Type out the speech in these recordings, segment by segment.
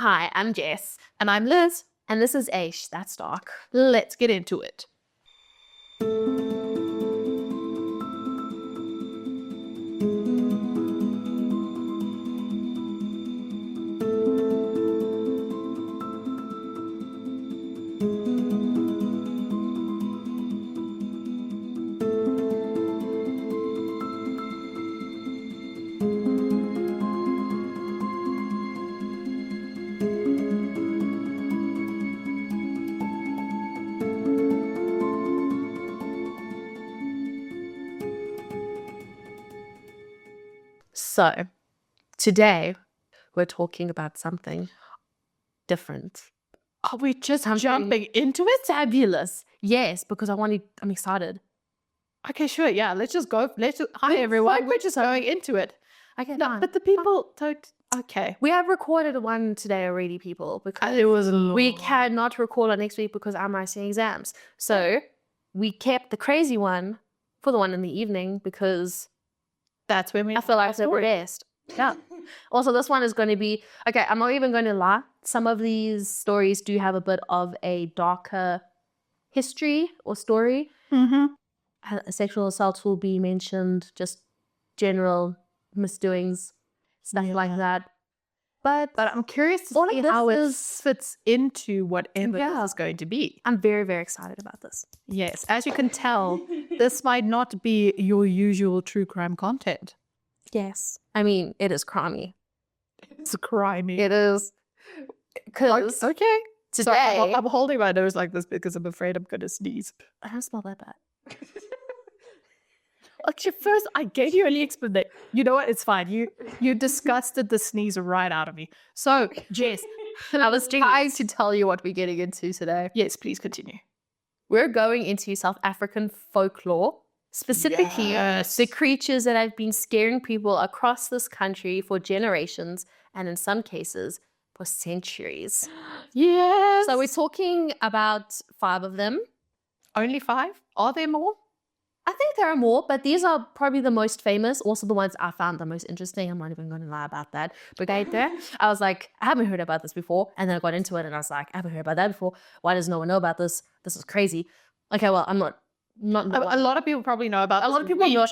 Hi, I'm Jess. And I'm Liz. And this is Aish, That's Dark. Let's get into it. So, today we're talking about something different. Are we just jumping into it? Fabulous. Yes, because I'm excited. Okay, sure. Yeah, let's just go. Hi, everyone. We're just going into it. Okay, No, fine. but the people don't. Okay. We have recorded one today already, people, because It was long. we cannot record on next week because I'm writing exams. So we kept the crazy one for the one in the evening because That's when we. I feel like it's the best. Yeah. Also, this one is going to be, okay, I'm not even going to lie. Some of these stories do have a bit of a darker history or story. Mm-hmm. Sexual assaults will be mentioned, just general misdoings, stuff like that. But I'm curious to all see of this how it is- fits into whatever this is going to be. I'm very, very excited about this. Yes, as you can tell, this might not be your usual true crime content. Yes. I mean, it is crimey. It's crimey. It is. Because Okay. today, Sorry, I'm holding my nose like this because I'm afraid I'm going to sneeze. I don't smell that bad. Actually, first I gave you an explanation. You know what? It's fine. You disgusted the sneeze right out of me. So, Jess, I was trying to tell you what we're getting into today. yes, please continue. We're going into South African folklore, specifically Yes. the creatures that have been scaring people across this country for generations and in some cases for centuries. Yes. So we're talking about 5 of them. Only 5? Are there more? I think there are more, but these are probably the most famous, also the ones I found the most interesting. I'm not even going to lie about that. But I was like, I haven't heard about this before. And then I got into it and I was like, I haven't heard about that before. Why does no one know about this? This is crazy. Okay, well, I'm not A lot of people probably know about A lot of people know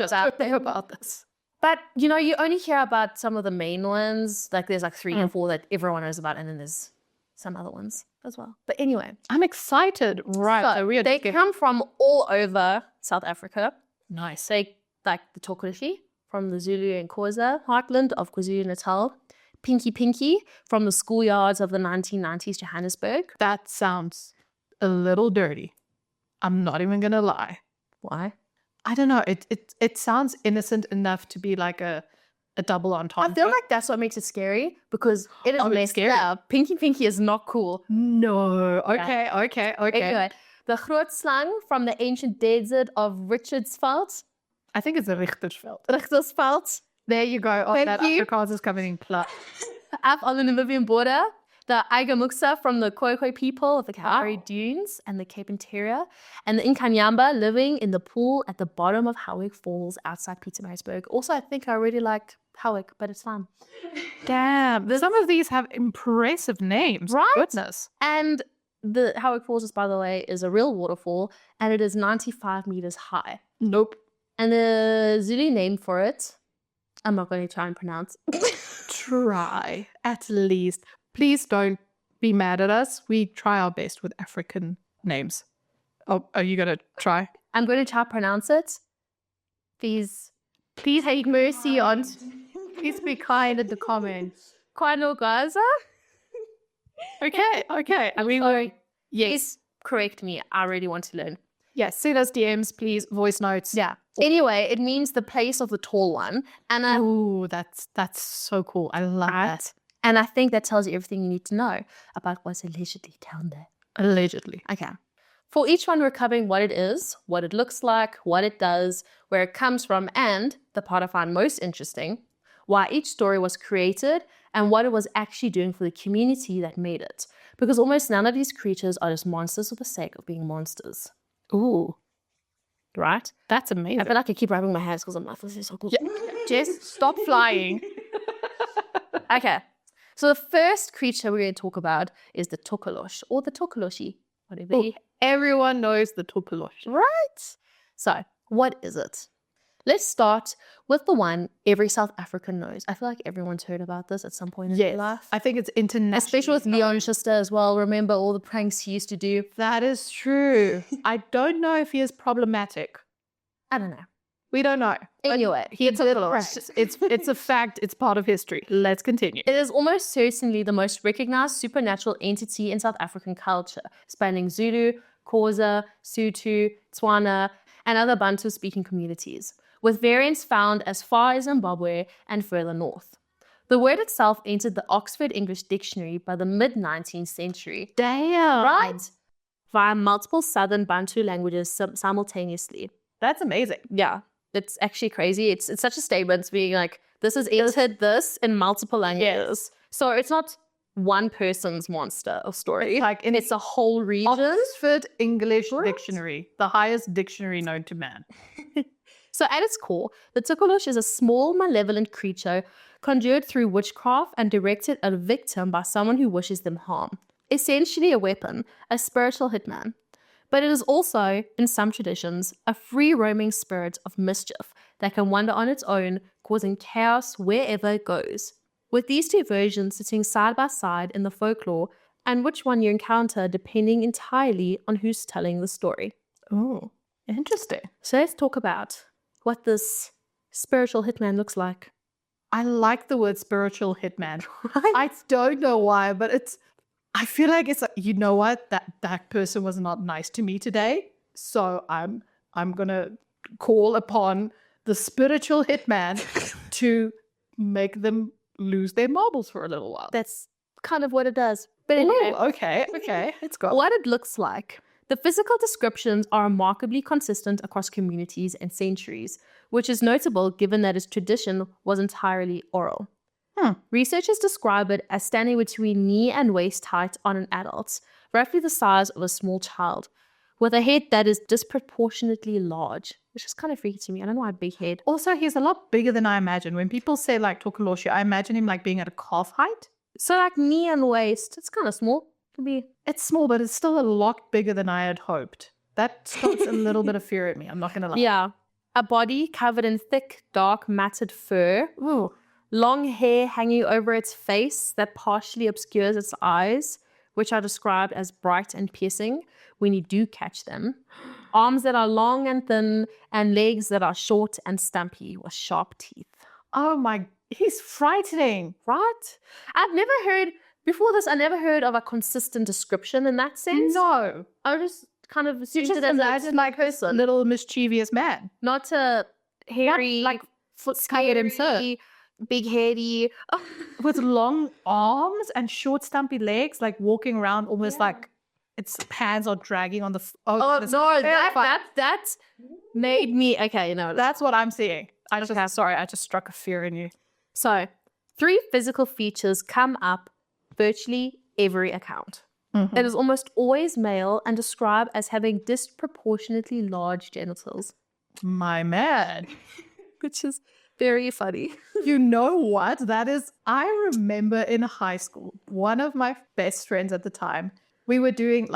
about this. But, you only hear about some of the main ones. Like, there's like 3 or 4 that everyone knows about, and then there's some other ones as well. But anyway. I'm excited. Right. So they come from all over South Africa. Nice. They, like the Tokoloshe from the Zulu and Xhosa heartland of KwaZulu-Natal. Pinky from the schoolyards of the 1990s Johannesburg. That sounds a little dirty. I'm not even going to lie. Why? I don't know. It sounds innocent enough to be like a double entendre. I feel like that's what makes it scary because it is less scary. up. Pinky is not cool. No. Okay. Anyway, the Grootslang from the ancient desert of Richardsveld. I think it's a Richtersveld. Richtersveld. There you go. Oh, Thank that you. Afrikaans is coming in clutch. Up on the Namibian border. The Aigamuxa from the Khoi people of the Kalahari Dunes and the Cape Interior. And the Inkanyamba living in the pool at the bottom of Howick Falls outside Pietermaritzburg. Also, I think I really liked Howick, but it's fun. Damn. Some of these have impressive names. Right? Goodness. And the Howick Falls, by the way, is a real waterfall, and it is 95 meters high. Nope. And the Zulu name for it, I'm not going to try and pronounce. Try, at least. Please don't be mad at us. We try our best with African names. Oh, are you going to try? I'm going to try to pronounce it. Please take mercy on... Please be kind in the comments. Kwanogaza? Okay. I mean, Sorry. yes. Please correct me. I really want to learn. Yes, send us DMs, please. Voice notes. Yeah. Anyway, it means the place of the tall one. And oh, that's so cool. I love that. And I think that tells you everything you need to know about what's allegedly down there. Allegedly. Okay. For each one, we're covering what it is, what it looks like, what it does, where it comes from, and the part I find most interesting, why each story was created and what it was actually doing for the community that made it. Because almost none of these creatures are just monsters for the sake of being monsters. Ooh. Right? That's amazing. I feel like I keep rubbing my hands because I'm like, this is so cool. Yeah. Jess, stop flying. Okay. So the first creature we're going to talk about is the Tokoloshe or the Tokoloshe, whatever. Oh, everyone knows the Tokoloshe. Right? So, what is it? Let's start with the one every South African knows. I feel like everyone's heard about this at some point in their life. I think it's international. Especially with Leon Schuster as well. Remember all the pranks he used to do? That is true. I don't know if he is problematic. I don't know. We don't know. Anyway, It's a fact. It's part of history. Let's continue. It is almost certainly the most recognized supernatural entity in South African culture, spanning Zulu, Xhosa, Sotho, Tswana, and other Bantu-speaking communities, with variants found as far as Zimbabwe and further north. The word itself entered the Oxford English Dictionary by the mid-19th century. Damn. Right? Via multiple Southern Bantu languages simultaneously. That's amazing. Yeah, it's actually crazy. It's such a statement being like, this has entered this in multiple languages. So it's not one person's monster or story. It's a whole region. Oxford English Dictionary, the highest dictionary known to man. So at its core, the Tokoloshe is a small, malevolent creature conjured through witchcraft and directed at a victim by someone who wishes them harm. Essentially a weapon, a spiritual hitman. But it is also, in some traditions, a free-roaming spirit of mischief that can wander on its own, causing chaos wherever it goes. With these two versions sitting side by side in the folklore, and which one you encounter depending entirely on who's telling the story. Oh, interesting. So let's talk about what this spiritual hitman looks like. I like the word spiritual hitman. I don't know why, but I feel like it's like, you know what? That person was not nice to me today. So I'm gonna call upon the spiritual hitman to make them lose their marbles for a little while. That's kind of what it does. But anyway, okay. It's got what it looks like. The physical descriptions are remarkably consistent across communities and centuries, which is notable given that its tradition was entirely oral. Researchers describe it as standing between knee and waist height on an adult, roughly the size of a small child, with a head that is disproportionately large, which is kind of freaky to me. I don't know why a big head. Also, he's a lot bigger than I imagine. When people say like Tokoloshe, I imagine him like being at a calf height. So like knee and waist, it's kind of small. It's small, but it's still a lot bigger than I had hoped. That starts a little bit of fear at me. I'm not going to lie. Yeah. A body covered in thick, dark, matted fur. Ooh. Long hair hanging over its face that partially obscures its eyes, which are described as bright and piercing when you do catch them. Arms that are long and thin, and legs that are short and stumpy with sharp teeth. Oh my, he's frightening. Right? I never heard of a consistent description in that sense. No. I just kind of assumed You just it as imagine like this little mischievous man. not a hairy, like scared himself. big heady. With long arms and short stumpy legs, like walking around almost like its hands are dragging on the that made me that's what I'm seeing. I just struck a fear in you. So 3 physical features come up virtually every account. It is almost always male and described as having disproportionately large genitals. My man. Which is very funny. You know what? I remember in high school, one of my best friends at the time, we were doing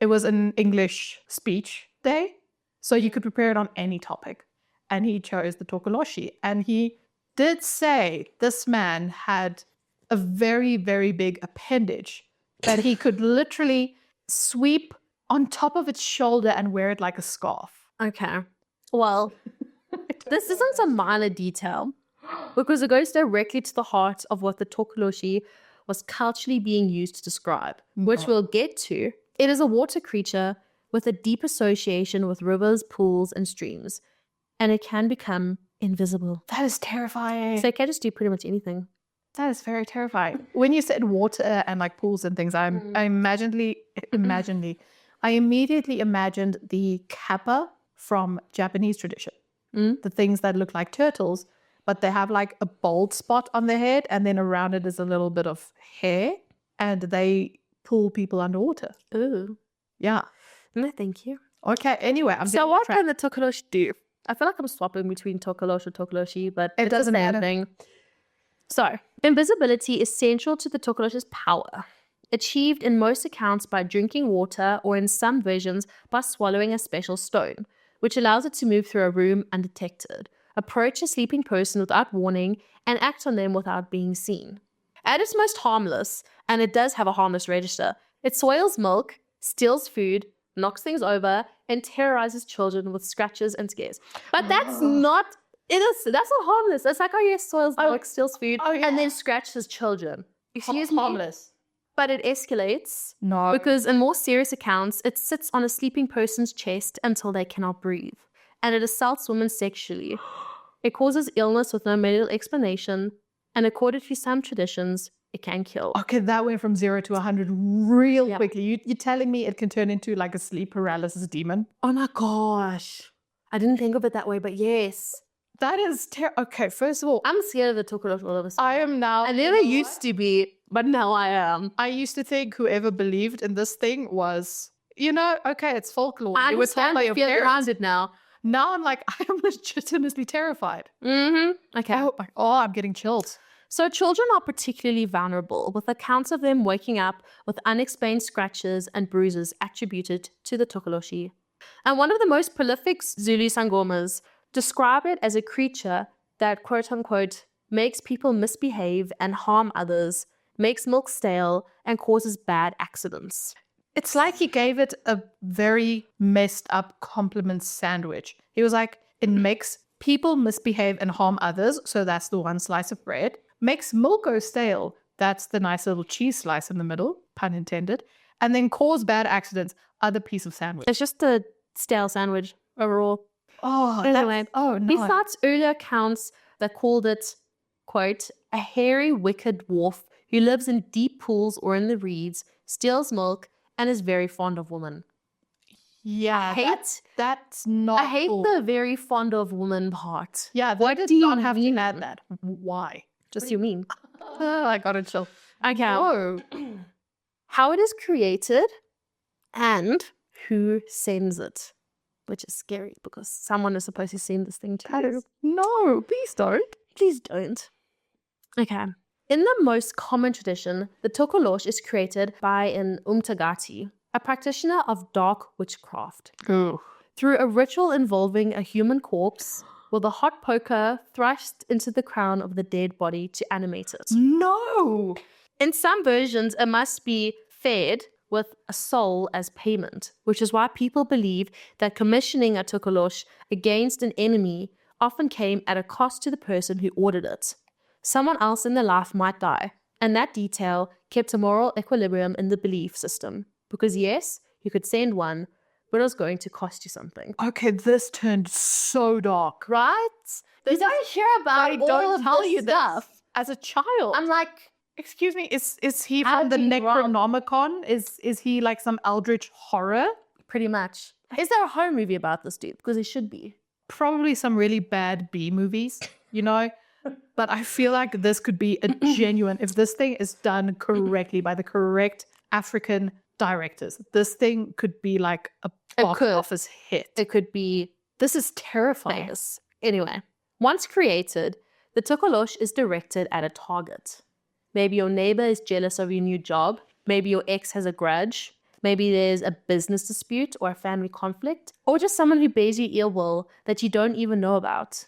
it was an English speech day. So you could prepare it on any topic. And he chose the Tokoloshe. And he did say this man had a very, very big appendage that he could literally sweep on top of its shoulder and wear it like a scarf. Okay. Well, this isn't a minor detail because it goes directly to the heart of what the Tokoloshe was culturally being used to describe, which we'll get to. It is a water creature with a deep association with rivers, pools, and streams, and it can become invisible. That is terrifying. So it can just do pretty much anything. That is very terrifying. When you said water and like pools and things, I immediately imagined the kappa from Japanese tradition. The things that look like turtles, but they have like a bald spot on their head, and then around it is a little bit of hair, and they pull people underwater. Ooh. Yeah. No, thank you. Okay, anyway. So what can the Tokoloshe do? I feel like I'm swapping between Tokoloshe and Tokoloshe, but it doesn't matter. So, invisibility is central to the Tokoloshe's power, achieved in most accounts by drinking water or in some versions by swallowing a special stone, which allows it to move through a room undetected, approach a sleeping person without warning, and act on them without being seen. At its most harmless, and it does have a harmless register, it soils milk, steals food, knocks things over, and terrorizes children with scratches and scares. But that's not that's not harmless. It's like, oh yes, soils milk, steals food, and then scratches children. Excuse me? Harmless. But it escalates. No. Because in more serious accounts, it sits on a sleeping person's chest until they cannot breathe. And it assaults women sexually. It causes illness with no medical explanation. And according to some traditions, it can kill. Okay, that went from 0 to 100 real quickly. You're telling me it can turn into like a sleep paralysis demon? Oh my gosh. I didn't think of it that way, but yes. That is okay, first of all, I'm scared of the Tokoloshe all of a sudden. I am now. I never used to be, but now I am. I used to think whoever believed in this thing was, okay, it's folklore. I understand by your feel parents. around it now. Now I'm like, I am legitimately terrified. Okay. I'm getting chilled. So children are particularly vulnerable, with accounts of them waking up with unexplained scratches and bruises attributed to the Tokoloshe. And one of the most prolific Zulu sangomas describe it as a creature that, quote unquote, makes people misbehave and harm others, makes milk stale, and causes bad accidents. It's like he gave it a very messed up compliment sandwich. He was like, it makes people misbehave and harm others, so that's the one slice of bread. Makes milk go stale, that's the nice little cheese slice in the middle, pun intended. And then cause bad accidents, other piece of sandwich. It's just a stale sandwich overall. Oh, anyway, no. He cites earlier accounts that called it, quote, a hairy, wicked dwarf who lives in deep pools or in the reeds, steals milk, and is very fond of women. Yeah, that's not. I hate the very fond of woman part. Yeah, what did do you not have mean? to add that. Why? Just you mean? I got it chill. Okay. Oh. How it is created and who sends it, which is scary because someone is supposed to send this thing to you. No, please don't. Please don't. Okay. In the most common tradition, the Tokoloshe is created by an umtagati, a practitioner of dark witchcraft, through a ritual involving a human corpse with a hot poker thrust into the crown of the dead body to animate it. No! In some versions, it must be fed with a soul as payment, which is why people believe that commissioning a Tokoloshe against an enemy often came at a cost to the person who ordered it. Someone else in their life might die, and that detail kept a moral equilibrium in the belief system. Because yes, you could send one, but it was going to cost you something. Okay, this turned so dark. Right? You don't hear about all of this stuff. As a child. I'm like, excuse me, is he from the Necronomicon? Is he like some eldritch horror? Pretty much. Is there a horror movie about this dude? Because it should be. Probably some really bad B movies, But I feel like this could be a genuine, if this thing is done correctly by the correct African directors, this thing could be like a box office hit. It could be. This is terrifying. Famous. Anyway, once created, the Tokoloshe is directed at a target. Maybe your neighbor is jealous of your new job. Maybe your ex has a grudge. Maybe there's a business dispute or a family conflict, or just someone who bears you ill will that you don't even know about.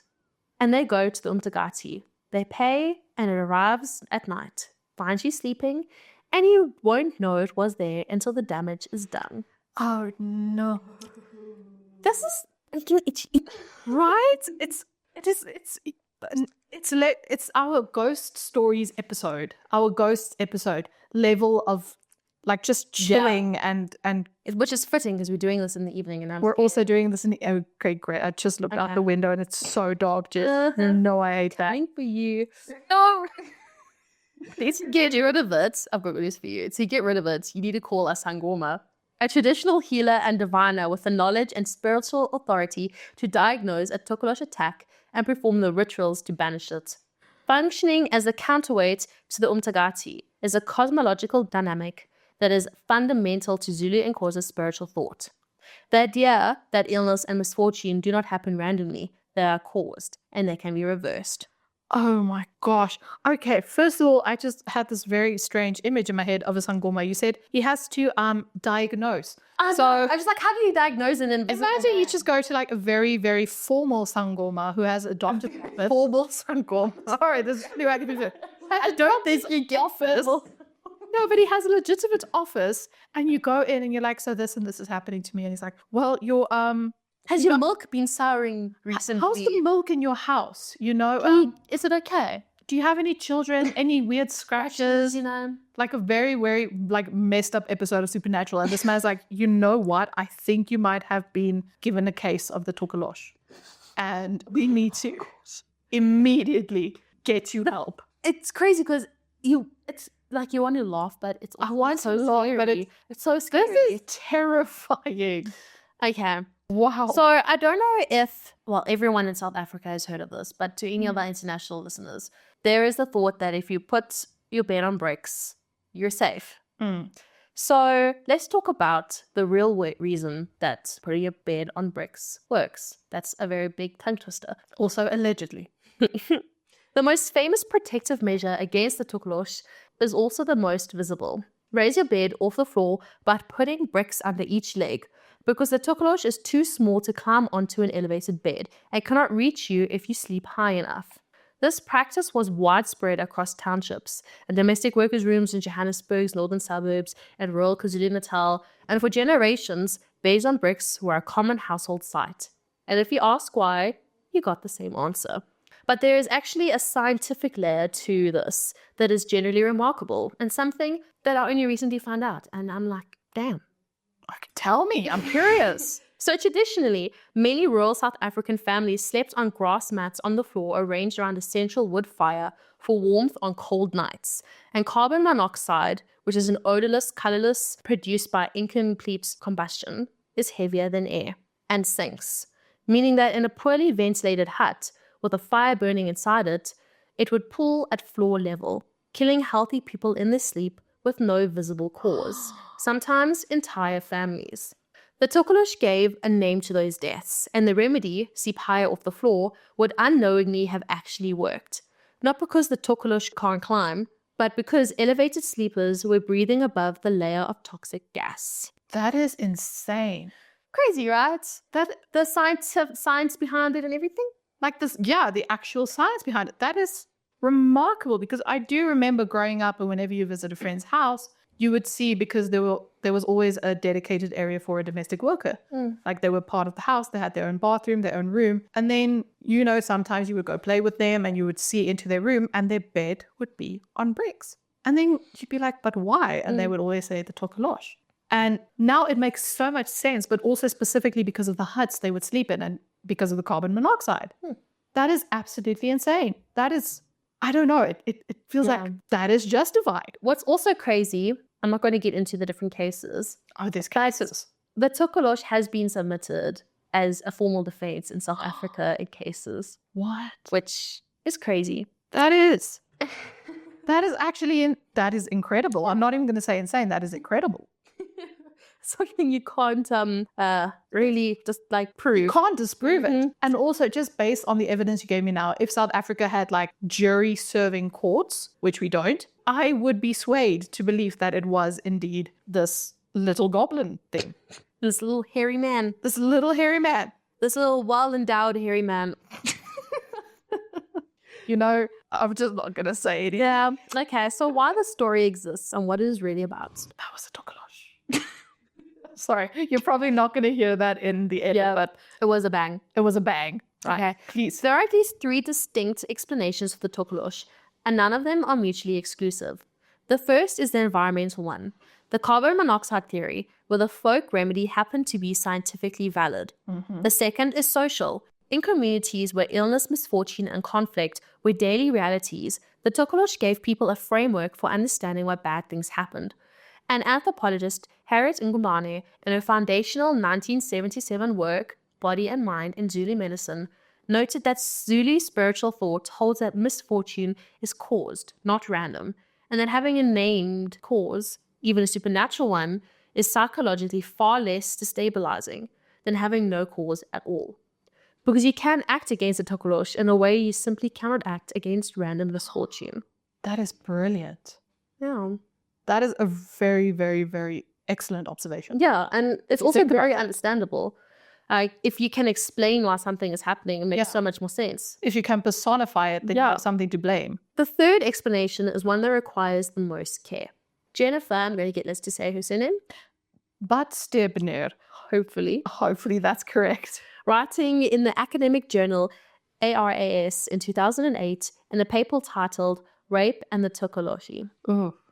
And they go to the umtagati. They pay, and it arrives at night, finds you sleeping, and you won't know it was there until the damage is done. Oh no! This is right. It's our ghost stories episode. Our ghost episode level of like just chilling and which is fitting because we're doing this in the evening, and we're also doing this in the okay, great. I just looked out the window and it's so dark. Just no, I hate that. Coming for you. No. Please get rid of it. I've got news for you. To get rid of it, you need to call a sangoma, a traditional healer and diviner with the knowledge and spiritual authority to diagnose a Tokoloshe attack and perform the rituals to banish it. Functioning as a counterweight to the umtagati is a cosmological dynamic that is fundamental to Zulu and Xhosa spiritual thought. The idea that illness and misfortune do not happen randomly, they are caused, and they can be reversed. Oh my gosh. Okay, first of all, I just had this very strange image in my head of a sangoma. You said he has to diagnose. So I was like, how do you diagnose an invisible imagine you man? just go to like a very, very formal sangoma who has a doctor's office. Formal sangoma. Sorry, this is really wacky picture. I don't think he office. No, but he has a legitimate office, and you go in and you're like, so this and this is happening to me, and he's like, well, your Has your milk been souring recently? how's the milk in your house? You know, Is it okay? do you have any children? Any weird scratches? You know? Like a very, very like messed up episode of Supernatural. And this man's like, you know what? I think you might have been given a case of the Tokoloshe. And we need to immediately get you help. It's crazy because it's like you want to laugh, but it's I want so to laugh, but scary. It's so scary. This is terrifying. Okay. Wow. So I don't know if, well, everyone in South Africa has heard of this, but to any of our international listeners, there is the thought that if you put your bed on bricks, you're safe. So let's talk about the real reason that putting your bed on bricks works. That's a very big tongue twister. Also, allegedly. The most famous protective measure against the Tokoloshe is also the most visible. Raise your bed off the floor by putting bricks under each leg, because the Tokoloshe is too small to climb onto an elevated bed and cannot reach you if you sleep high enough. This practice was widespread across townships and domestic workers' rooms in Johannesburg's northern suburbs and rural KwaZulu-Natal, and for generations, beds on bricks were a common household sight. And if you ask why, you got the same answer. But there is actually a scientific layer to this that is generally remarkable and something that I only recently found out. And I'm like, damn. Tell me, I'm curious. So traditionally, many rural South African families slept on grass mats on the floor arranged around a central wood fire for warmth on cold nights. And carbon monoxide, which is an odorless, colorless, produced by incomplete combustion, is heavier than air and sinks, meaning that in a poorly ventilated hut with a fire burning inside it, it would pool at floor level, killing healthy people in their sleep with no visible cause, sometimes entire families. The Tokoloshe gave a name to those deaths, and the remedy, sleep higher off the floor, would unknowingly have actually worked. Not because the Tokoloshe can't climb, but because elevated sleepers were breathing above the layer of toxic gas. That is insane. Crazy, right? That the science behind it and everything? Like this, yeah, the actual science behind it. That is remarkable, because I do remember growing up and whenever you visit a friend's house, you would see, because there was always a dedicated area for a domestic worker. Like they were part of the house, they had their own bathroom, their own room. And then, you know, sometimes you would go play with them and you would see into their room and their bed would be on bricks. And then you'd be like, but why? And they would always say the Tokoloshe. And now it makes so much sense, but also specifically because of the huts they would sleep in and because of the carbon monoxide. That is absolutely insane. That is, I don't know, it feels like that is justified. What's also crazy, I'm not going to get into the different cases. Oh, there's cases. The Tokoloshe has been submitted as a formal defense in South Africa in cases. What? Which is crazy. That is. That is actually, that is incredible. I'm not even going to say insane. That is incredible. Something you can't really just like prove. You can't disprove it. And also, just based on the evidence you gave me now, if South Africa had like jury serving courts, which we don't, I would be swayed to believe that it was indeed this little goblin thing. This little hairy man. This little hairy man. This little well-endowed hairy man. You know, I'm just not going to say it. Yeah. Okay, so why the story exists and what it is really about. That was a Tokoloshe. Sorry, you're probably not going to hear that in the edit, but it was a bang. It was a bang. Right. Okay. Please. There are at least 3 distinct explanations for the Tokoloshe, and none of them are mutually exclusive. The first is the environmental one, the carbon monoxide theory, where the folk remedy happened to be scientifically valid. The second is social. In communities where illness, misfortune, and conflict were daily realities, the Tokoloshe gave people a framework for understanding why bad things happened. An anthropologist, Harriet Ngubane, in her foundational 1977 work, Body and Mind in Zulu Medicine, noted that Zulu spiritual thought holds that misfortune is caused, not random, and that having a named cause, even a supernatural one, is psychologically far less destabilizing than having no cause at all. Because you can act against a Tokoloshe in a way you simply cannot act against random misfortune. That is brilliant. Yeah. That is a very, very, very excellent observation. Yeah, and it's also very understandable. Like, if you can explain why something is happening, it makes so much more sense. If you can personify it, then you have something to blame. The third explanation is one that requires the most care. Jennifer, I'm going to get Liz to say her surname. Badstebner. Hopefully that's correct. Writing in the academic journal ARAS in 2008 in a paper titled Rape and the Tokoloshe.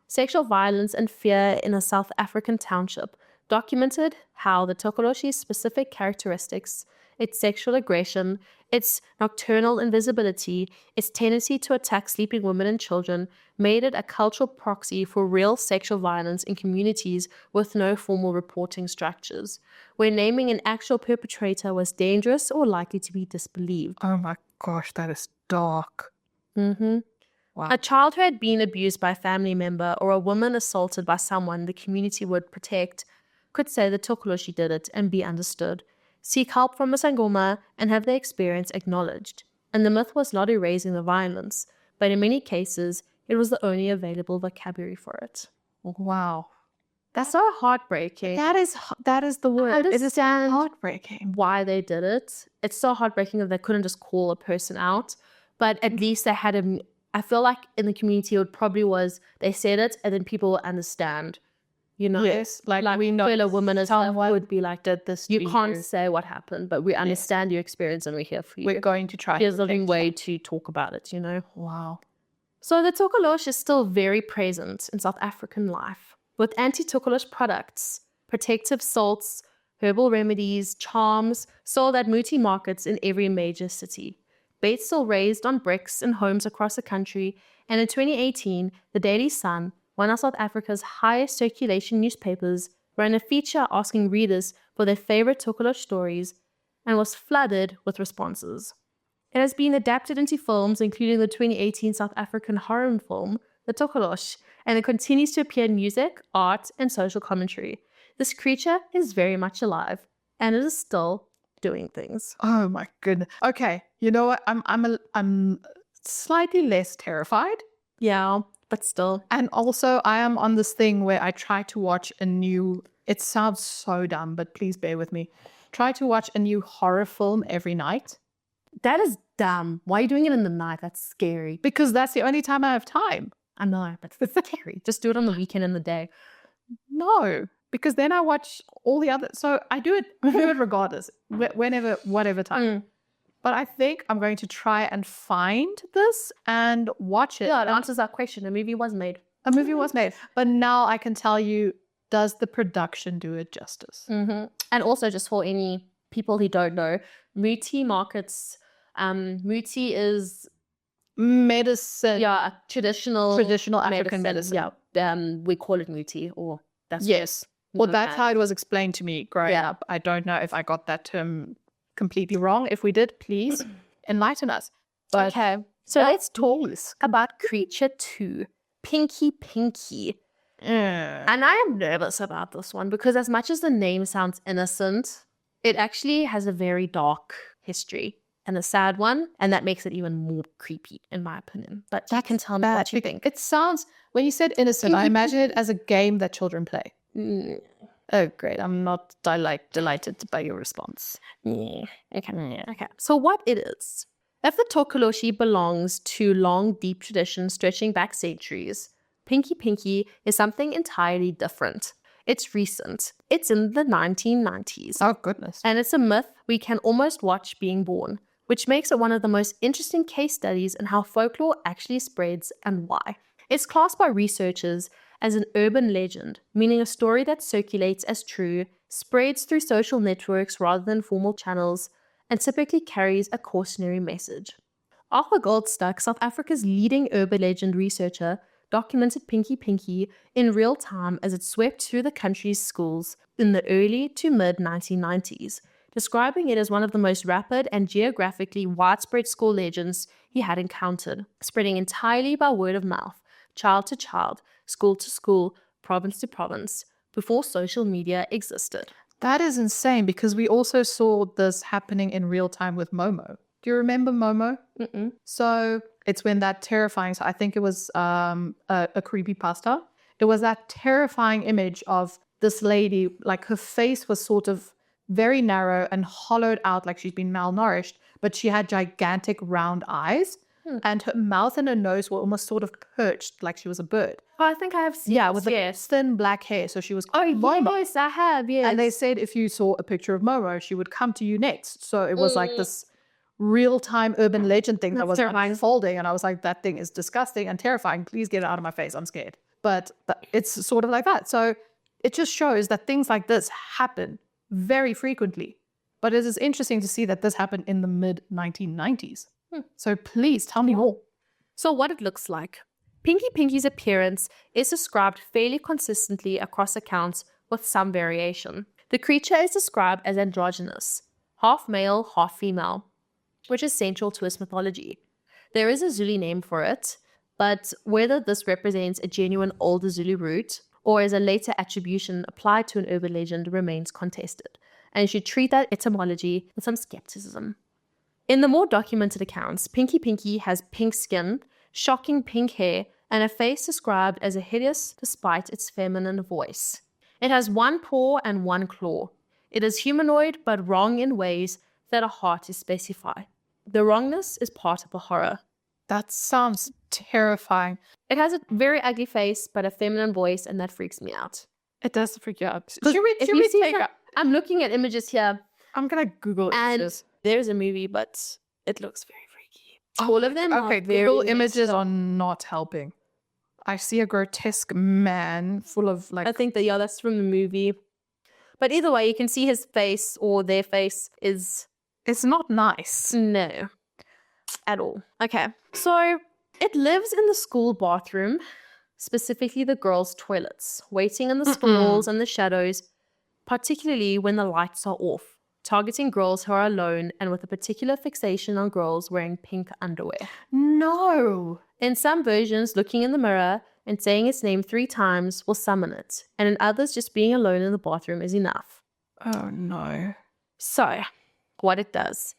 Sexual violence and fear in a South African township documented how the Tokoloshe's specific characteristics, its sexual aggression, its nocturnal invisibility, its tendency to attack sleeping women and children, made it a cultural proxy for real sexual violence in communities with no formal reporting structures, where naming an actual perpetrator was dangerous or likely to be disbelieved. Oh my gosh, that is dark. Wow. A child who had been abused by a family member or a woman assaulted by someone the community would protect could say the Tokoloshe did it and be understood, seek help from a Sangoma and have their experience acknowledged. And the myth was not erasing the violence, but in many cases, it was the only available vocabulary for it. Wow. That's so heartbreaking. That is the word. It is heartbreaking. Why they did it. It's so heartbreaking that they couldn't just call a person out, but at least they had a... I feel like in the community it probably was they said it and then people will understand, you know. Yes, like we know fellow women as well would be like, did this. You can't say what happened, but we understand your experience and we're here for you. We're going to try. Here's a living way to talk about it, you know. Wow. So the Tokoloshe is still very present in South African life with anti-Tokoloshe products, protective salts, herbal remedies, charms sold at Muti markets in every major city. Baits still raised on bricks in homes across the country, and in 2018, the Daily Sun, one of South Africa's highest circulation newspapers, ran a feature asking readers for their favorite Tokoloshe stories and was flooded with responses. It has been adapted into films, including the 2018 South African horror film, The Tokoloshe, and it continues to appear in music, art, and social commentary. This creature is very much alive, and it is still doing things. Oh my goodness. Okay, you know what? I'm slightly less terrified. Yeah, but still. And also, I am on this thing where I try to watch a new. It sounds so dumb, but please bear with me. Try to watch a new horror film every night. That is dumb. Why are you doing it in the night? That's scary. Because that's the only time I have time. I know, but it's scary. Just do it on the weekend and the day. No, because then I watch all the other. So I do it regardless, whenever, whatever time. But I think I'm going to try and find this and watch it. Yeah, it answers that question. A movie was made. A movie was made. But now I can tell you, does the production do it justice? And also, just for any people who don't know, Muti markets, Muti is... medicine. Yeah, a traditional African medicine. Yeah, we call it Muti, or that's... Yes. Well, that's how it was explained to me growing up. I don't know if I got that term completely wrong. If we did, please enlighten us. But okay, so let's talk about creature 2, Pinky Pinky. And I am nervous about this one because as much as the name sounds innocent, it actually has a very dark history and a sad one, and that makes it even more creepy, in my opinion. But you can tell me what you think. It sounds, when you said innocent, I imagine it as a game that children play. Oh, great. I'm not delighted by your response. Okay. So what it is. If the Tokoloshe belongs to long, deep traditions stretching back centuries, Pinky Pinky is something entirely different. It's recent. It's in the 1990s. Oh, goodness. And it's a myth we can almost watch being born, which makes it one of the most interesting case studies in how folklore actually spreads and why. It's classed by researchers as an urban legend, meaning a story that circulates as true, spreads through social networks rather than formal channels, and typically carries a cautionary message. Arthur Goldstuck, South Africa's leading urban legend researcher, documented Pinky Pinky in real time as it swept through the country's schools in the early to mid-1990s, describing it as one of the most rapid and geographically widespread school legends he had encountered, spreading entirely by word of mouth, child to child, school to school, province to province, before social media existed. That is insane because we also saw this happening in real time with Momo. Do you remember Momo? Mm-mm. So it's when that terrifying, so I think it was a creepypasta. It was that terrifying image of this lady, like her face was sort of very narrow and hollowed out like she'd been malnourished, but she had gigantic round eyes and her mouth and her nose were almost sort of perched like she was a bird. Oh, I think I have seen Yeah, this, with the yes. thin black hair. So she was Oh, Momo. yes, I have, yes. And they said if you saw a picture of Momo, she would come to you next. So it was like this real-time urban legend thing that That's was terrifying. unfolding. And I was like, that thing is disgusting and terrifying. Please get it out of my face. I'm scared. But it's sort of like that. So it just shows that things like this happen very frequently. But it is interesting to see that this happened in the mid-1990s. So please tell me more. So what it looks like. Pinky Pinky's appearance is described fairly consistently across accounts with some variation. The creature is described as androgynous, half male, half female, which is central to its mythology. There is a Zulu name for it, but whether this represents a genuine older Zulu root or is a later attribution applied to an urban legend remains contested, and you should treat that etymology with some skepticism. In the more documented accounts, Pinky Pinky has pink skin, shocking pink hair, and a face described as a hideous despite its feminine voice. It has one paw and one claw. It is humanoid but wrong in ways that are hard to specify. The wrongness is part of the horror. That sounds terrifying. It has a very ugly face but a feminine voice, and that freaks me out. It does freak you out. If Should you we see take that- I'm looking at images here, I'm going to Google and images. there's a movie, but it looks very freaky. All of them Okay, are very Google messed images up. are not helping. I see a grotesque man full of like. I think that, yeah, that's from the movie. But either way, you can see his face or their face is It's not nice. no at all. Okay, so it lives in the school bathroom, specifically the girls' toilets, waiting in the stalls and the shadows, particularly when the lights are off, targeting girls who are alone and with a particular fixation on girls wearing pink underwear. No. In some versions, looking in the mirror and saying its name 3 times will summon it, and in others, just being alone in the bathroom is enough. Oh no. So, what it does.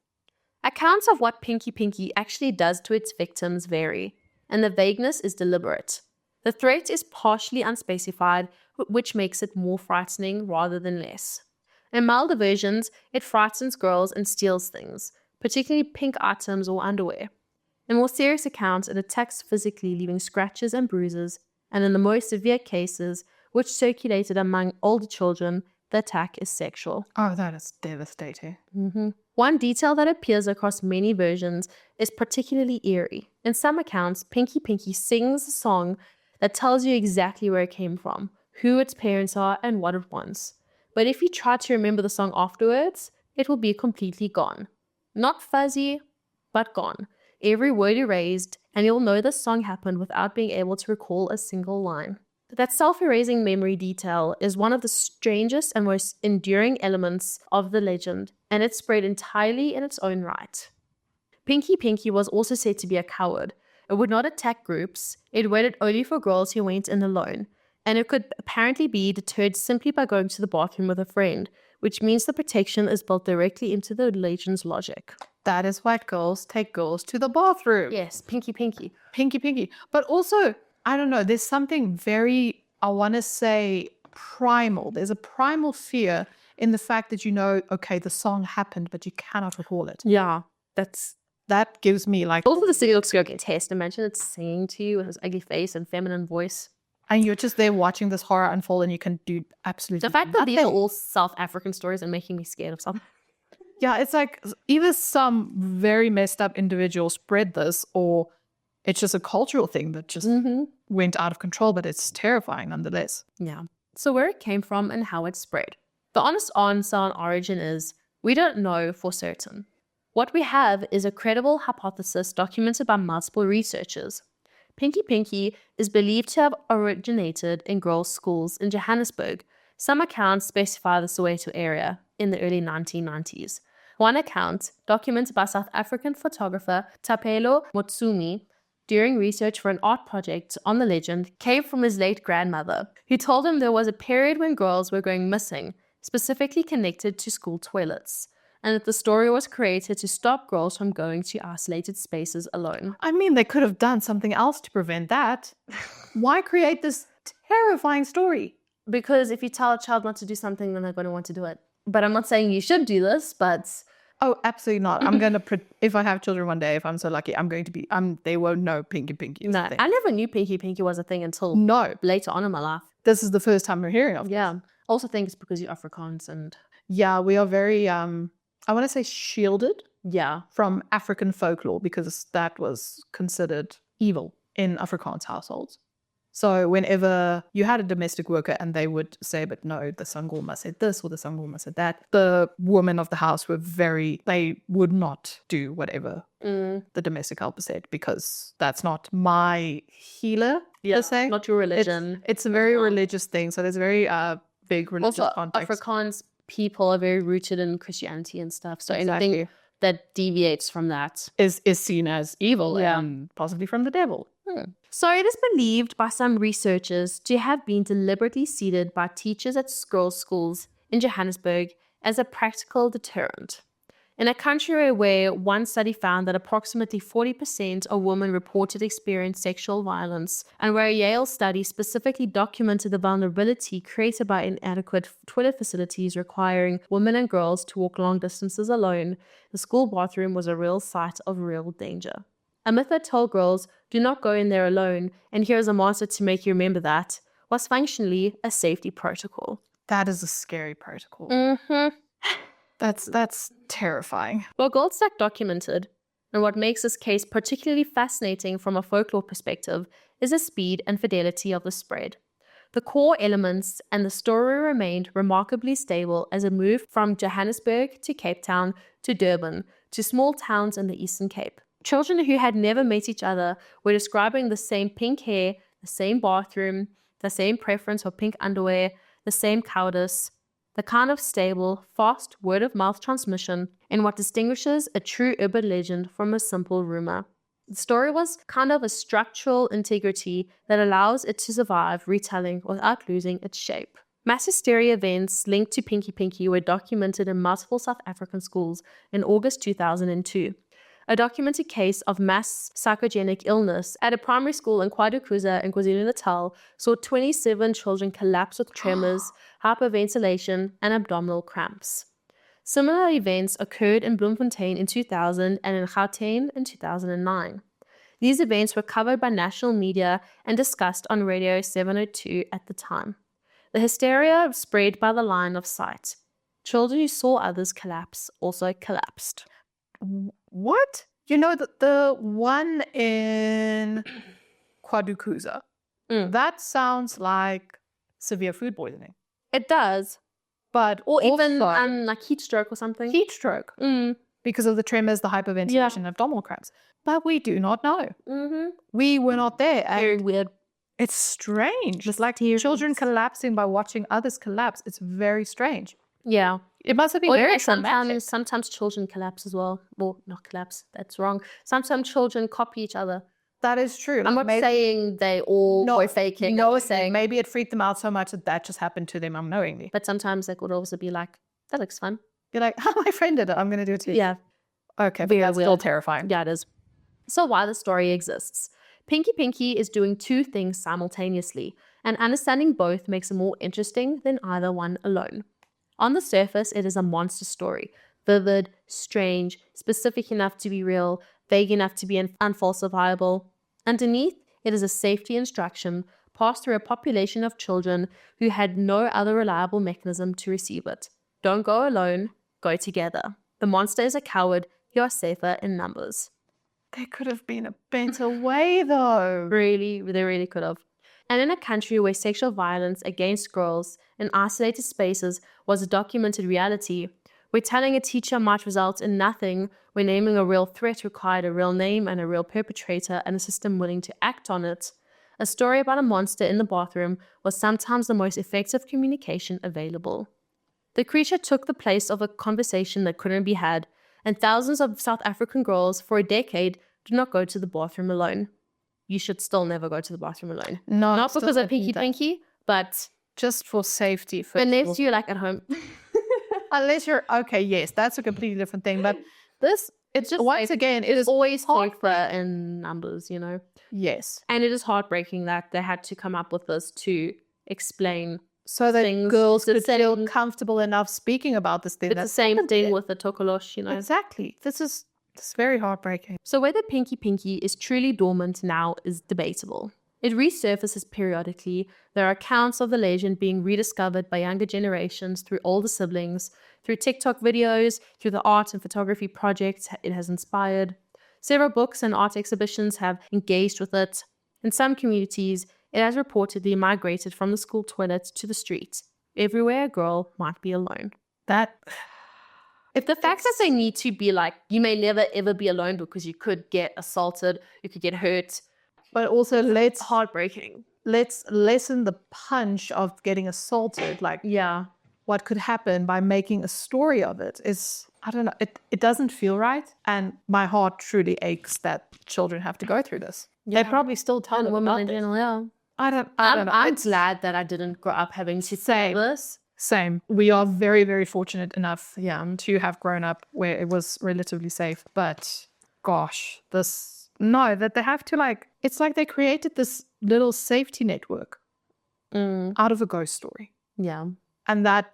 Accounts of what Pinky Pinky actually does to its victims vary, and the vagueness is deliberate. The threat is partially unspecified, which makes it more frightening rather than less. In milder versions, it frightens girls and steals things, particularly pink items or underwear. In more serious accounts, it attacks physically, leaving scratches and bruises, and in the most severe cases, which circulated among older children, the attack is sexual. Oh, that is devastating. One detail that appears across many versions is particularly eerie. In some accounts, Pinky Pinky sings a song that tells you exactly where it came from, who its parents are, and what it wants. But if you try to remember the song afterwards, it will be completely gone. Not fuzzy, but gone. Every word erased, and you'll know the song happened without being able to recall a single line. That self-erasing memory detail is one of the strangest and most enduring elements of the legend, and it's spread entirely in its own right. Pinky Pinky was also said to be a coward. It would not attack groups, it waited only for girls who went in alone, and it could apparently be deterred simply by going to the bathroom with a friend, which means the protection is built directly into the legend's logic. That is why girls take girls to the bathroom. Yes, Pinky Pinky. Pinky Pinky. But also, I don't know, there's something very, I want to say, primal. There's a primal fear in the fact that you know, okay, the song happened, but you cannot recall it. Yeah, That gives me like, also the city looks grotesque. Imagine it's singing to you with his ugly face and feminine voice. and you're just there watching this horror unfold and you can do absolutely The fact that these are nothing. all South African stories and making me scared of something. Yeah, it's like either some very messed up individual spread this or it's just a cultural thing that just went out of control, but it's terrifying nonetheless. Yeah. So where it came from and how it spread. The honest answer on origin is we don't know for certain. What we have is a credible hypothesis documented by multiple researchers. Pinky Pinky is believed to have originated in girls' schools in Johannesburg. Some accounts specify the Soweto area in the early 1990s. One account, documented by South African photographer Tapelo Motsumi during research for an art project on the legend, came from his late grandmother, who told him there was a period when girls were going missing specifically connected to school toilets, and that the story was created to stop girls from going to isolated spaces alone. I mean, they could have done something else to prevent that. Why create this terrifying story? Because if you tell a child not to do something, then they're going to want to do it. But I'm not saying you should do this, but... Oh, absolutely not. I'm going to, if I have children one day, if I'm so lucky, I'm going to be, they won't know Pinky is No, a thing. I never knew Pinky was a thing until later on in my life. This is the first time we're hearing of it. Yeah. I also think it's because you're Afrikaans and... Yeah, we are very, I want to say shielded Yeah. from African folklore because that was considered evil in Afrikaans households. So whenever you had a domestic worker and they would say, but no, the Sangoma said this or the Sangoma said that, the women of the house they would not do whatever the domestic helper said because that's not my healer, per se. Not your religion. It's a very religious thing. So there's a very big religious Also, context. Afrikaans people are very rooted in Christianity and stuff. So Exactly. anything that deviates from that is seen as evil and possibly from the devil. So it is believed by some researchers to have been deliberately seeded by teachers at girls' schools in Johannesburg as a practical deterrent. In a country where one study found that approximately 40% of women reported experiencing sexual violence, and where a Yale study specifically documented the vulnerability created by inadequate toilet facilities requiring women and girls to walk long distances alone, the school bathroom was a real site of real danger. A myth that told girls, do not go in there alone, and here's a monster to make you remember that, was functionally a safety protocol. That is a scary protocol. Mm-hmm. That's terrifying. Well, Grootslang documented, and what makes this case particularly fascinating from a folklore perspective is the speed and fidelity of the spread. The core elements and the story remained remarkably stable as it moved from Johannesburg to Cape Town to Durban to small towns in the Eastern Cape. Children who had never met each other were describing the same pink hair, the same bathroom, the same preference for pink underwear, the same cowardice, the kind of stable, fast word-of-mouth transmission in what distinguishes a true urban legend from a simple rumor. The story was kind of a structural integrity that allows it to survive retelling without losing its shape. Mass hysteria events linked to Pinky were documented in multiple South African schools in August 2002. A documented case of mass psychogenic illness at a primary school in KwaZulu in KwaZulu-Natal saw 27 children collapse with tremors, hyperventilation, and abdominal cramps. Similar events occurred in Bloemfontein in 2000 and in Gauteng in 2009. These events were covered by national media and discussed on Radio 702 at the time. The hysteria spread by the line of sight. Children who saw others collapse also collapsed. What? You know, the one in KwaZulu, that sounds like severe food poisoning. It does. But or also, even like heat stroke or something. Heat stroke. Because of the tremors, the hyperventilation, and abdominal cramps. But we do not know. We were not there. Very weird. It's strange. It's like children collapsing by watching others collapse. It's very strange. Yeah. It must have been very traumatic. Sometimes children collapse as well. Well, not collapse. That's wrong. Sometimes children copy each other. That is true. I'm not saying they all were faking. No, saying maybe it freaked them out so much that just happened to them unknowingly. But sometimes they could also be like, that looks fun. You're like, oh, my friend did it. I'm going to do it too. Yeah. Okay, but that's still terrifying. Yeah, it is. So why the story exists. Pinky is doing two things simultaneously, and understanding both makes it more interesting than either one alone. On the surface, it is a monster story. Vivid, strange, specific enough to be real, vague enough to be unfalsifiable. Underneath, it is a safety instruction passed through a population of children who had no other reliable mechanism to receive it. Don't go alone, go together. The monster is a coward, you are safer in numbers. There could have been a better way, though. Really, they really could have. And in a country where sexual violence against girls in isolated spaces was a documented reality, where telling a teacher might result in nothing, where naming a real threat required a real name and a real perpetrator and a system willing to act on it, a story about a monster in the bathroom was sometimes the most effective communication available. The creature took the place of a conversation that couldn't be had, and thousands of South African girls for a decade do not go to the bathroom alone. You should still never go to the bathroom alone. No, not because of Pinky, but just for safety. First of all. Unless you're like at home. Unless you're okay, yes, that's a completely different thing. But this, it's Just once safe. again, it is Always safer heartbreaking. in numbers, you know. Yes, And it is heartbreaking that they had to come up with this to explain. so that Things girls the could feel same- comfortable enough speaking about this thing. It's the same thing with the Tokoloshe, you know. Exactly. This is very heartbreaking. So whether Pinky Pinky is truly dormant now is debatable. It resurfaces periodically. There are accounts of the legend being rediscovered by younger generations through older siblings, through TikTok videos, through the art and photography projects it has inspired. Several books and art exhibitions have engaged with it. In some communities, it has reportedly migrated from the school toilet to the street. Everywhere a girl might be alone. That If the fact that they need to be like, you may never ever be alone because you could get assaulted, you could get hurt, but also let's heartbreaking. lessen the punch of getting assaulted. Like Yeah. what could happen by making a story of it is, I don't know, it doesn't feel right. And my heart truly aches that children have to go through this. Yeah. They probably still tell And them women about in this. general, yeah. I don't know. I'm It's glad that I didn't grow up having to say this. same. We are very, very fortunate enough, to have grown up where it was relatively safe. But gosh, that they have to it's like they created this little safety network out of a ghost story. Yeah. And that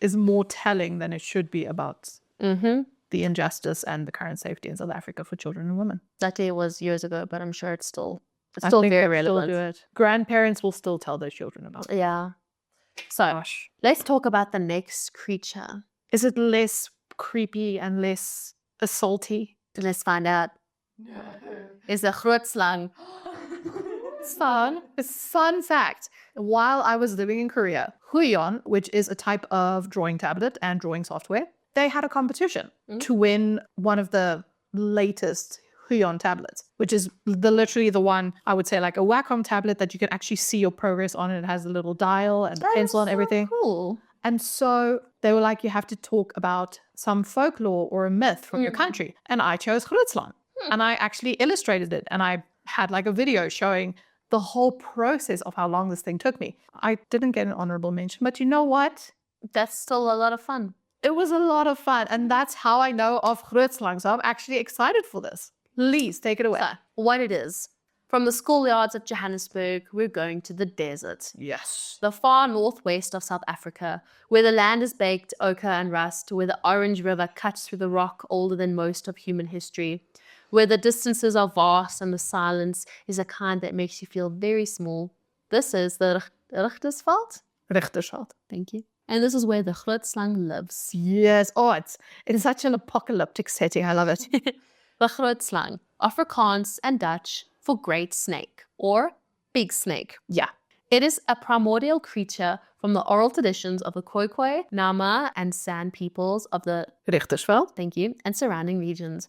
is more telling than it should be about Mm-hmm. the injustice and the current safety in South Africa for children and women. That day was years ago, but I'm sure it's still I very think they'll relevant. Still do it. Grandparents will still tell their children about it. Yeah. So Gosh. let's talk about the next creature. Is it less creepy and less assaulty? Let's find out. It's a Grootslang. Fun fact. While I was living in Korea, Huion, which is a type of drawing tablet and drawing software, they had a competition to win one of the latest Huion tablets, which is literally the one, I would say, like a Wacom tablet that you can actually see your progress on. It has a little dial and pencil and everything. Cool. And so they were like, you have to talk about some folklore or a myth from your country. And I chose Grootslang. And I actually illustrated it. And I had like a video showing the whole process of how long this thing took me. I didn't get an honorable mention, but you know what? That's still a lot of fun. It was a lot of fun. And that's how I know of Grootslang. So I'm actually excited for this. Please take it away. So, what it is. From the schoolyards of Johannesburg, we're going to the desert. Yes. The far northwest of South Africa, where the land is baked ochre and rust, where the Orange River cuts through the rock older than most of human history, where the distances are vast and the silence is a kind that makes you feel very small. This is the Richtersveld. Richtersveld. Thank you. And this is where the Grootslang lives. Yes. Oh, it's such an apocalyptic setting. I love it. The Grootslang, Afrikaans and Dutch for great snake or big snake. Yeah. It is a primordial creature from the oral traditions of the Khoikhoi, Nama, and San peoples of the Richtersveld. thank you, and surrounding regions.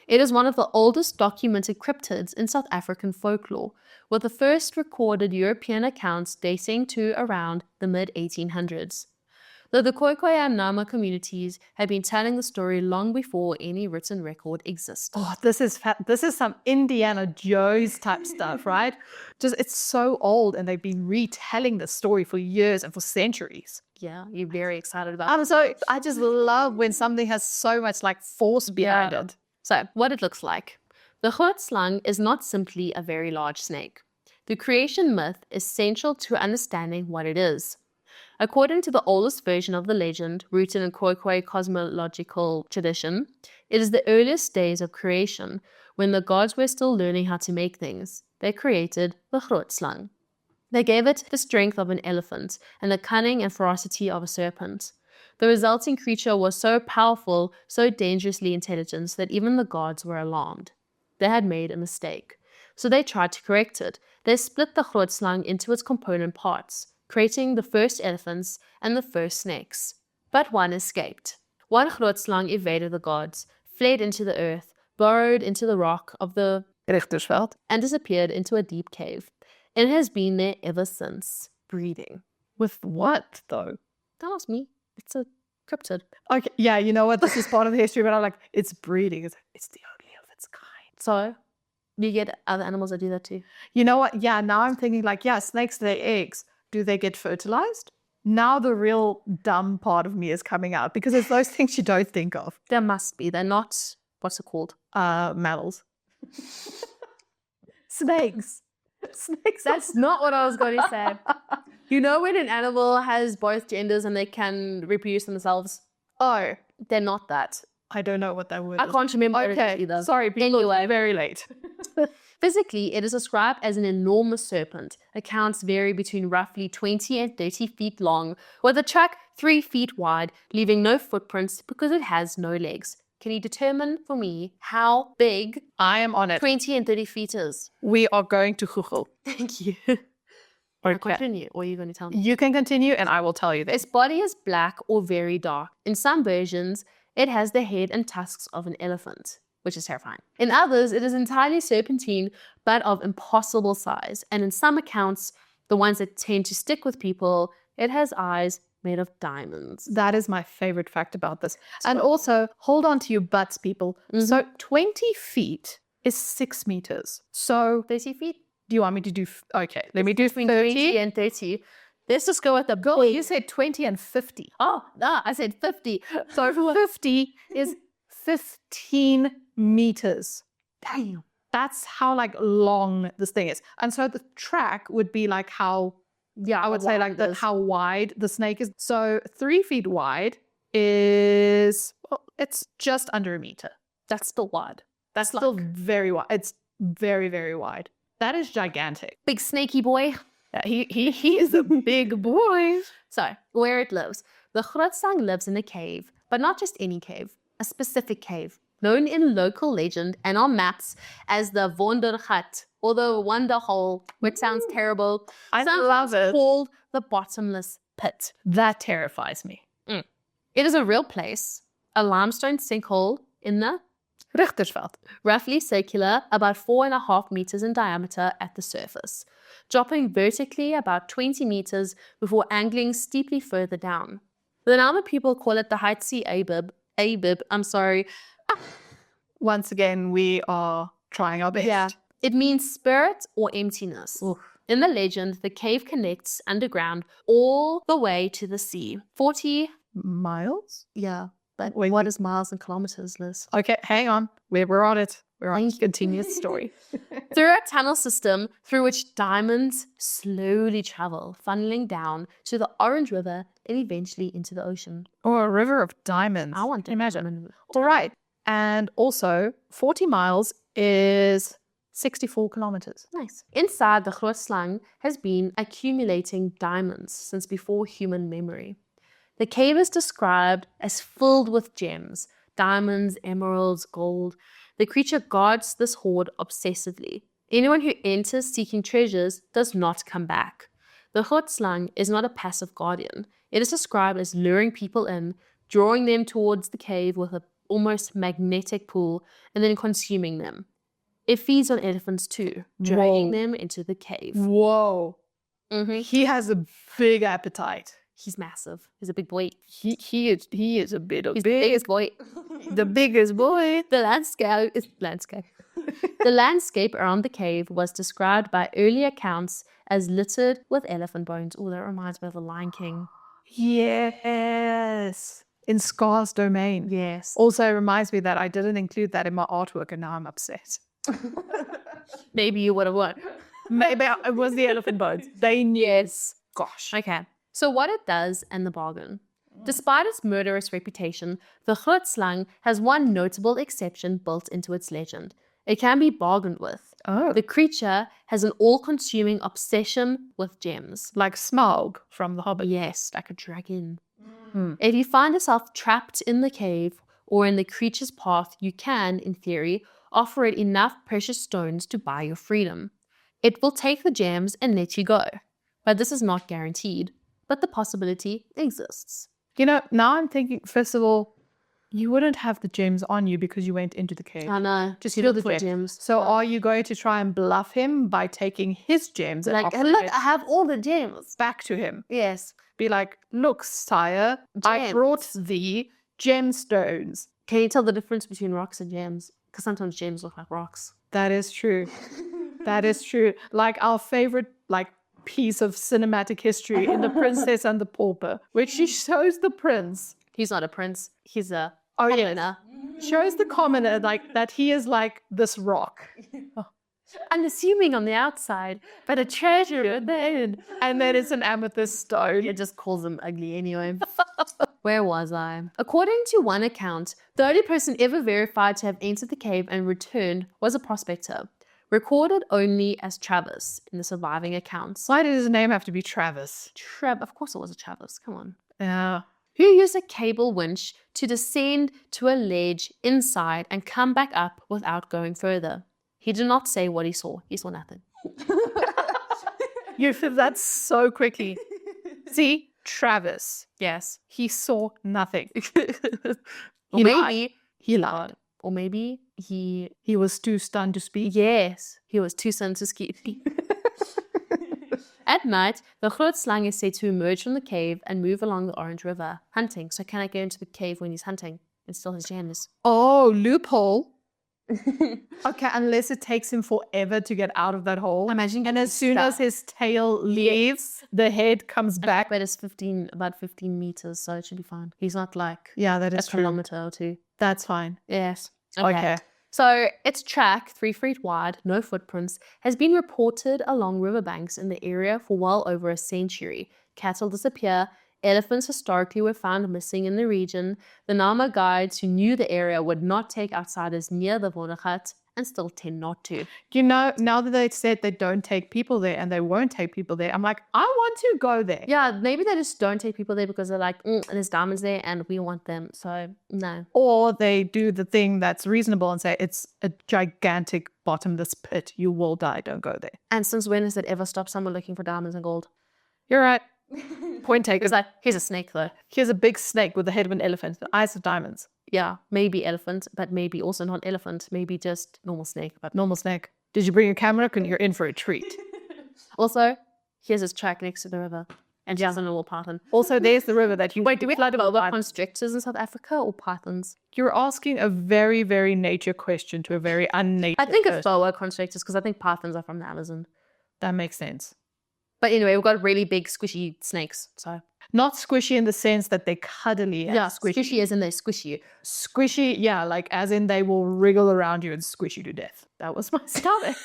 It is one of the oldest documented cryptids in South African folklore, with the first recorded European accounts dating to around the mid-1800s. Though the Khoikhoi and Nama communities have been telling the story long before any written record exists. Oh, this is some Indiana Jones type stuff, right? Just it's so old, and they've been retelling the story for years and for centuries. Yeah, you're very excited about it. I just love when something has so much like force behind it. So, what it looks like. The Grootslang is not simply a very large snake. The creation myth is essential to understanding what it is. According to the oldest version of the legend, rooted in Khoikhoi cosmological tradition, it is the earliest days of creation, when the gods were still learning how to make things. They created the Grootslang. They gave it the strength of an elephant and the cunning and ferocity of a serpent. The resulting creature was so powerful, so dangerously intelligent that even the gods were alarmed. They had made a mistake. So they tried to correct it. They split the Grootslang into its component parts, creating the first elephants and the first snakes. But one escaped. One Grootslang evaded the gods, fled into the earth, burrowed into the rock of the Richtersveld, and disappeared into a deep cave. It has been there ever since, breeding. with what though? Don't ask me. It's a cryptid. Okay, yeah, you know what? This is part of the history, but I'm like, it's breeding. It's the only of its kind. So, you get other animals that do that too. You know what? Yeah, now I'm thinking like, yeah, snakes lay eggs. do they get fertilized? Now the real dumb part of me is coming out because it's those things you don't think of. There must be. They're not, what's it called? Mammals. Snakes. Snakes. That's not what I was going to say. You know when an animal has both genders and they can reproduce themselves? Oh, They're not that. I don't know what that word I is. can't remember it Okay, either. sorry, people, Anyway. very late. Physically, it is described as an enormous serpent. Accounts vary between roughly 20 and 30 feet long, with a track 3 feet wide, leaving no footprints because it has no legs. Can you determine for me how big I am on it. 20 and 30 feet is? We are going to Google. Thank you. Okay. Continue, or are you going to tell me? You can continue and I will tell you this. Its body is black or very dark. In some versions, it has the head and tusks of an elephant, which is terrifying. In others, it is entirely serpentine, but of impossible size. And in some accounts, the ones that tend to stick with people, it has eyes made of diamonds. That is my favorite fact about this. And also, hold on to your butts, people. So 20 feet is 6 meters. So 30 feet? do you want me to do... Okay, let me do Between 30. 20 and 30. Let's just go with the Girl, big. you said 20 and 50. Oh, no, I said 50. So 50 is 15 meters. Damn. That's how like long this thing is. And so the track would be like how, I would say like how wide the snake is. So 3 feet wide is, well, it's just under a meter. That's still wide. That's still very wide. It's very, very wide. That is gigantic. Big snaky boy. Yeah, he is a big boy. So, where it lives. The Grootslang lives in a cave, but not just any cave, a specific cave, known in local legend and on maps as the Wondergat, or the Wonder Hole, which sounds terrible. I Some love it. called the bottomless pit. That terrifies me. It is a real place, a limestone sinkhole in the Richtersveld. roughly circular, about 4.5 meters in diameter at the surface, dropping vertically about 20 meters before angling steeply further down. The Nama people call it the Haitsi Abib, I'm sorry. Once again, we are trying our best. It means spirit or emptiness. Oof. In the legend, the cave connects underground all the way to the sea. 40, Miles? yeah, but Wait, what is miles and kilometers, Liz? Okay, hang on. We're on it. We're on to continue the story. Through a tunnel system through which diamonds slowly travel, funneling down to the Orange River and eventually into the ocean. Or a river of diamonds. I want to imagine. All right. And also, 40 miles is 64 kilometers. Nice. Inside, the Grootslang has been accumulating diamonds since before human memory. The cave is described as filled with gems, diamonds, emeralds, gold. The creature guards this hoard obsessively. Anyone who enters seeking treasures does not come back. The Grootslang is not a passive guardian. It is described as luring people in, drawing them towards the cave with an almost magnetic pull, and then consuming them. It feeds on elephants too, dragging them into the cave. Whoa. He has a big appetite. He's massive. He's a big boy. He is a bit of He's the biggest boy. the biggest boy. The landscape around the cave was described by early accounts as littered with elephant bones. Oh, that reminds me of the Lion King. Yes. In Scar's domain. Yes. Also reminds me that I didn't include that in my artwork and now I'm upset. Maybe you would have won. Maybe it was the elephant bones. They knew. Yes. Gosh. Okay. So what it does and the bargain. Despite its murderous reputation, the Grootslang has one notable exception built into its legend. It can be bargained with. Oh. The creature has an all-consuming obsession with gems. Like Smaug from The Hobbit. Yes, like a dragon. If you find yourself trapped in the cave or in the creature's path, you can, in theory, offer it enough precious stones to buy your freedom. It will take the gems and let you go. But this is not guaranteed. But the possibility exists. You know, now I'm thinking, first of all, you wouldn't have the gems on you because you went into the cave. I know. Just you feel look the for gems. So are you going to try and bluff him by taking his gems and like, offering look, it I have all the gems. back to him? Yes. Be like, look, sire, I Gems. brought thee gemstones. Can you tell the difference between rocks and gems? Because sometimes gems look like rocks. That is true. That is true. Like our favorite, like piece of cinematic history in The Princess and the Pauper, where she shows the prince. He's not a prince. He's a Commoner. Shows the commoner like that he is like this rock. unassuming on the outside, but a treasure within. And then it's an amethyst stone. It just calls him ugly anyway. Where was I? According to one account, the only person ever verified to have entered the cave and returned was a prospector, recorded only as Travis in the surviving accounts. Why did his name have to be Travis? Of course it was a Travis, come on. Yeah. Who used a cable winch to descend to a ledge inside and come back up without going further. He did not say what he saw. He saw nothing. You said that so quickly. See, Travis. Yes. He saw nothing. Or maybe he lied. Or maybe he was too stunned to speak. Yes, he was too stunned to speak. At night, the Grootslang is said to emerge from the cave and move along the Orange River, hunting. So can I go into the cave when he's hunting and steal his gems? Oh, loophole. Okay, unless it takes him forever to get out of that hole. Imagine. And as soon as his tail leaves, the head comes back. But it's about 15 meters, so it should be fine. He's not like that is a kilometer or two. That's fine. Yes. Okay. So its track, 3 feet wide, no footprints, has been reported along riverbanks in the area for well over a century. Cattle disappear. Elephants historically were found missing in the region. The Nama guides who knew the area would not take outsiders near the Wondergat and still tend not to. You know, now that they said they don't take people there and they won't take people there, I'm like, I want to go there. Yeah, maybe they just don't take people there because they're like, there's diamonds there and we want them, so no. Or they do the thing that's reasonable and say, it's a gigantic bottomless pit. You will die. Don't go there. And since when has it ever stopped someone looking for diamonds and gold? You're right. Point taken. It's like, here's a snake though. Here's a big snake with the head of an elephant, the eyes of diamonds. Yeah, maybe elephant, but maybe also not elephant. Maybe just normal snake. But normal snake. Did you bring your camera? Because you're in for a treat. Also, here's his track next to the river. And she has a normal python. Also, there's the river that you... Wait, do we flood about constrictors in South Africa or pythons? You're asking a very, very nature question to a very unnature I think it's boa constrictors because I think pythons are from the Amazon. That makes sense. But anyway, we've got really big, squishy snakes. So not squishy in the sense that they're cuddly. Yeah, squishy as in they squish you. Squishy, yeah, like as in they will wriggle around you and squish you to death. That was my stomach.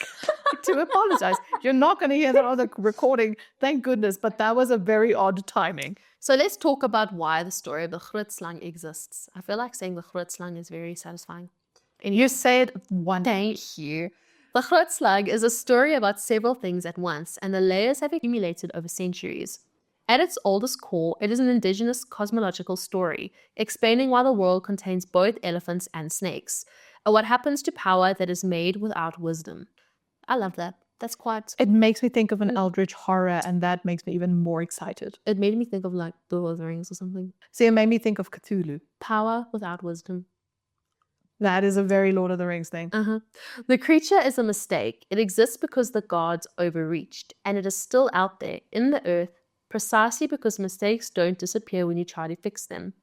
To apologize. You're not going to hear that on the recording, thank goodness, but that was a very odd timing. So let's talk about why the story of the Grootslang exists. I feel like saying the Grootslang is very satisfying. And you say it one day. Thank you. The Grootslang is a story about several things at once, and the layers have accumulated over centuries. At its oldest core, it is an indigenous cosmological story, explaining why the world contains both elephants and snakes, and what happens to power that is made without wisdom. I love that. That's quite... It makes me think of an eldritch horror, and that makes me even more excited. It made me think of like The Lord of the Rings or something. See, it made me think of Cthulhu. Power without wisdom. That is a very Lord of the Rings thing. The creature is a mistake. It exists because the gods overreached, and it is still out there in the earth precisely because mistakes don't disappear when you try to fix them.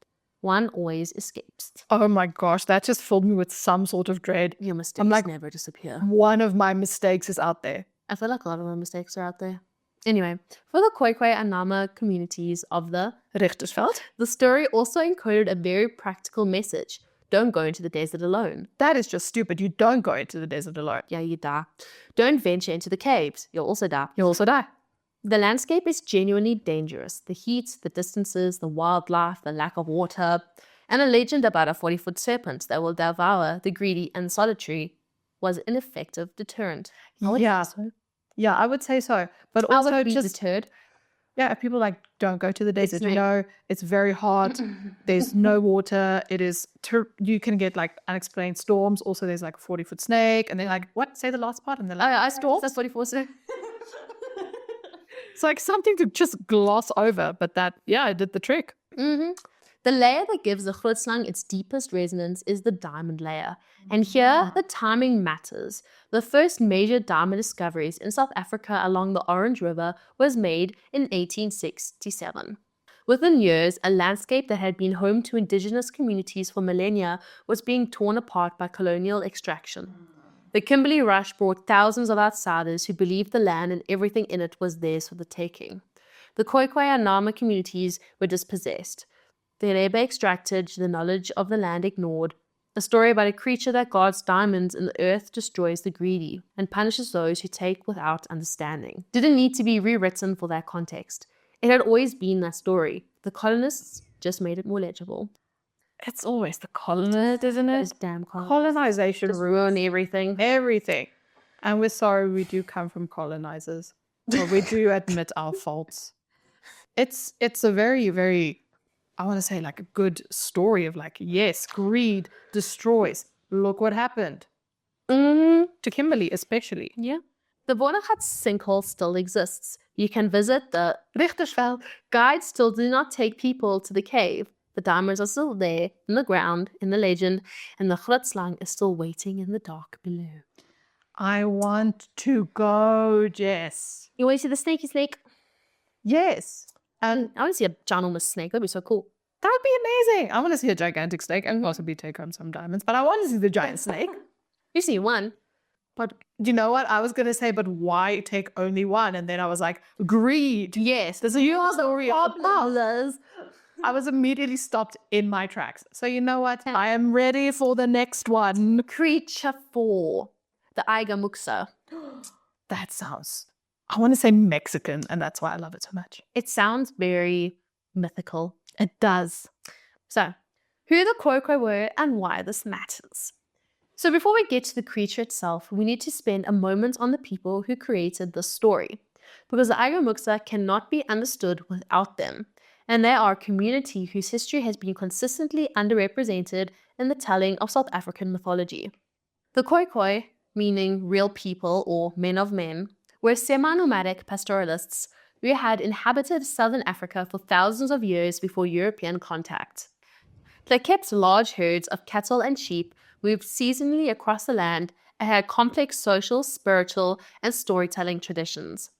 One always escapes. Oh my gosh, that just filled me with some sort of dread. Your mistakes never disappear. One of my mistakes is out there. I feel like a lot of my mistakes are out there. Anyway, for the Khoikhoi and Nama communities of the Richtersveld, the story also encoded a very practical message. Don't go into the desert alone. That is just stupid. You don't go into the desert alone. Yeah, you die. Don't venture into the caves. You'll also die. You'll also die. The landscape is genuinely dangerous. The heat, the distances, the wildlife, the lack of water, and a legend about a 40-foot serpent that will devour the greedy and solitary was an effective deterrent. Yeah, I would say so. But also just deterred. Yeah, if people like don't go to the desert, you know, it's very hot. There's no water. It is you can get like unexplained storms. Also, there's like a 40-foot snake, and they're like, "What? Say the last part." And they're like, storms. That's 44 snake. It's like something to just gloss over, but that, yeah, it did the trick. The layer that gives the Grootslang its deepest resonance is the diamond layer. And here, the timing matters. The first major diamond discoveries in South Africa along the Orange River was made in 1867. Within years, a landscape that had been home to indigenous communities for millennia was being torn apart by colonial extraction. The Kimberley Rush brought thousands of outsiders who believed the land and everything in it was theirs for the taking. The Khoikhoi and Nama communities were dispossessed, their labor extracted, the knowledge of the land ignored. A story about a creature that guards diamonds in the earth destroys the greedy and punishes those who take without understanding. Didn't need to be rewritten for that context. It had always been that story. The colonists just made it more legible. It's always the colonists, isn't it? Those damn colonists. Colonization Just ruin everything. everything. And we're sorry we do come from colonizers. But we do admit our faults. It's a very, very, I want to say like a good story of like, yes, greed destroys. Look what happened. To Kimberley especially. Yeah. The Vornachat sinkhole still exists. You can visit the Richtersveld. Guides still do not take people to the cave. The diamonds are still there, in the ground, in the legend, and the Grootslang is still waiting in the dark below. I want to go, Jess. You want to see the snaky snake? Yes. And I want to see a ginormous snake. That'd be so cool. that would be amazing. I want to see a gigantic snake and possibly take home some diamonds, but I want to see the giant snake. You see one. But you know what? I was going to say, but why take only one? And then I was like, greed. Yes. There's a story of dollars. I was immediately stopped in my tracks. So you know what? I am ready for the next one. Creature 4. The Aigamuxa. That sounds, I want to say Mexican, and that's why I love it so much. It sounds very mythical. It does. So, who the Khoikhoi were and why this matters. So before we get to the creature itself, we need to spend a moment on the people who created this story, because the Aigamuxa cannot be understood without them, and they are a community whose history has been consistently underrepresented in the telling of South African mythology. The Khoikhoi, meaning real people or men of men, were semi-nomadic pastoralists who had inhabited southern Africa for thousands of years before European contact. They kept large herds of cattle and sheep, moved seasonally across the land, and had complex social, spiritual, and storytelling traditions.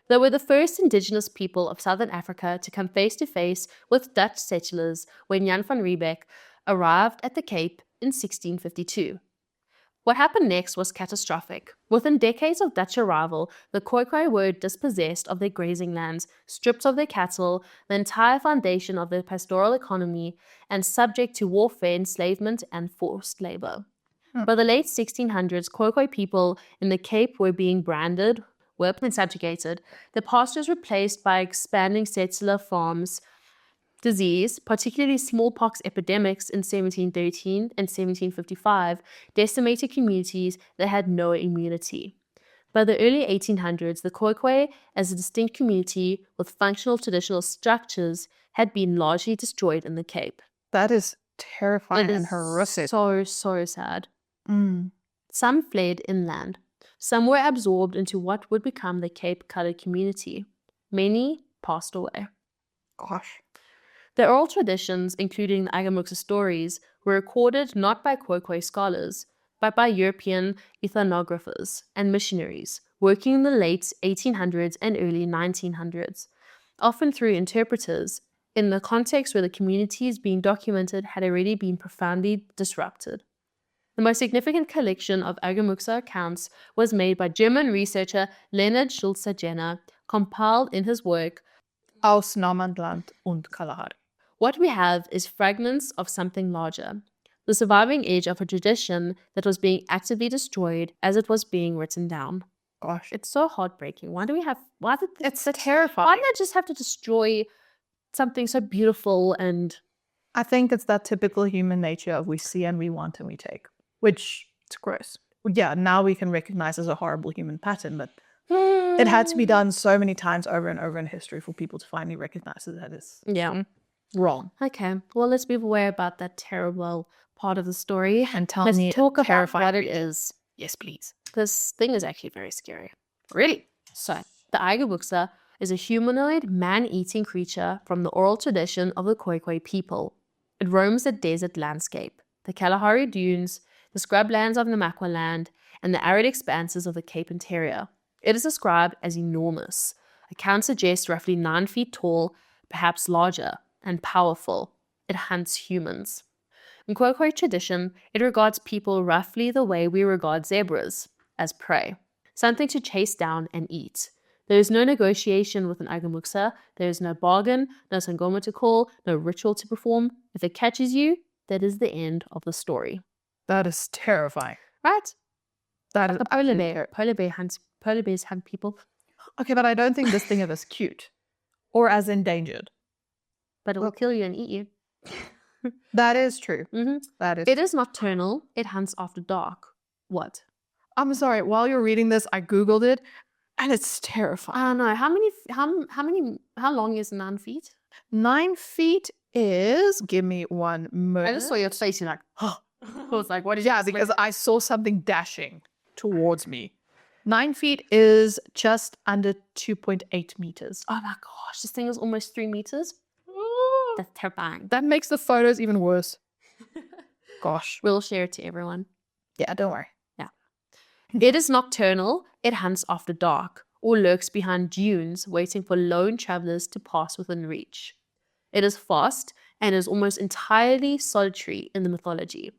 They were the first indigenous people of southern Africa to come face to face with Dutch settlers when Jan van Riebeeck arrived at the Cape in 1652. What happened next was catastrophic. Within decades of Dutch arrival, the Khoikhoi were dispossessed of their grazing lands, stripped of their cattle, the entire foundation of their pastoral economy, and subject to warfare, enslavement, and forced labor. By the late 1600s, Khoikhoi people in the Cape were being branded, whipped, and subjugated. The pastures replaced by expanding settler farms. Disease, particularly smallpox epidemics in 1713 and 1755, decimated communities that had no immunity. By the early 1800s, the Khoikhoi, as a distinct community with functional traditional structures, had been largely destroyed in the Cape. That is terrifying and horrific. So sad. Some fled inland. Some were absorbed into what would become the Cape Colored community. Many passed away. Gosh. The oral traditions, including the Aigamuxa stories, were recorded not by Khoikhoi scholars, but by European ethnographers and missionaries working in the late 1800s and early 1900s, often through interpreters, in the context where the communities being documented had already been profoundly disrupted. The most significant collection of Aigamuxa accounts was made by German researcher Leonard Schulze-Jenner, compiled in his work Aus Namandland und Kalahari. What we have is fragments of something larger, the surviving edge of a tradition that was being actively destroyed as it was being written down. Gosh. It's so heartbreaking. It's terrifying. Why did they just have to destroy something so beautiful? And I think it's that typical human nature of we see and we want and we take, which, it's gross. yeah, now we can recognize as a horrible human pattern, but it had to be done so many times over and over in history for people to finally recognize that is wrong. Okay, well, let's be aware about that terrible part of the story. And tell Let's me talk about terrifying what it creature. is. Yes, please. This thing is actually very scary. Really? So, the Aigamuxa is a humanoid, man-eating creature from the oral tradition of the Khoikhoi people. It roams the desert landscape, the Kalahari Dunes, the scrublands of Namaqualand, and the arid expanses of the Cape Interior. It is described as enormous. Accounts suggest roughly 9 feet tall, perhaps larger, and powerful. It hunts humans. In Khoikhoi tradition, it regards people roughly the way we regard zebras, as prey, something to chase down and eat. There is no negotiation with an Aigamuxa, there is no bargain, no sangoma to call, no ritual to perform. If it catches you, that is the end of the story. That is terrifying. Right? That Like is a polar bear. Polar bears hunt people, okay, but I don't think this thing is as cute or as endangered. but it will kill you and eat you. That is true. Mm-hmm. That is. It is nocturnal. It hunts after dark. What? I'm sorry. While you're reading this, I googled it, and it's terrifying. I don't know. How long is 9 feet? 9 feet is. Give me 1 minute. I just saw your face. You're like, oh. I was like, what is? Yeah, because I saw something dashing towards me. 9 feet is just under 2.8 meters. Oh my gosh, this thing is almost 3 meters. That's terrifying. That makes the photos even worse. Gosh. We'll share it to everyone. Yeah, don't worry. Yeah. It is nocturnal. It hunts after dark or lurks behind dunes, waiting for lone travelers to pass within reach. It is fast and is almost entirely solitary in the mythology,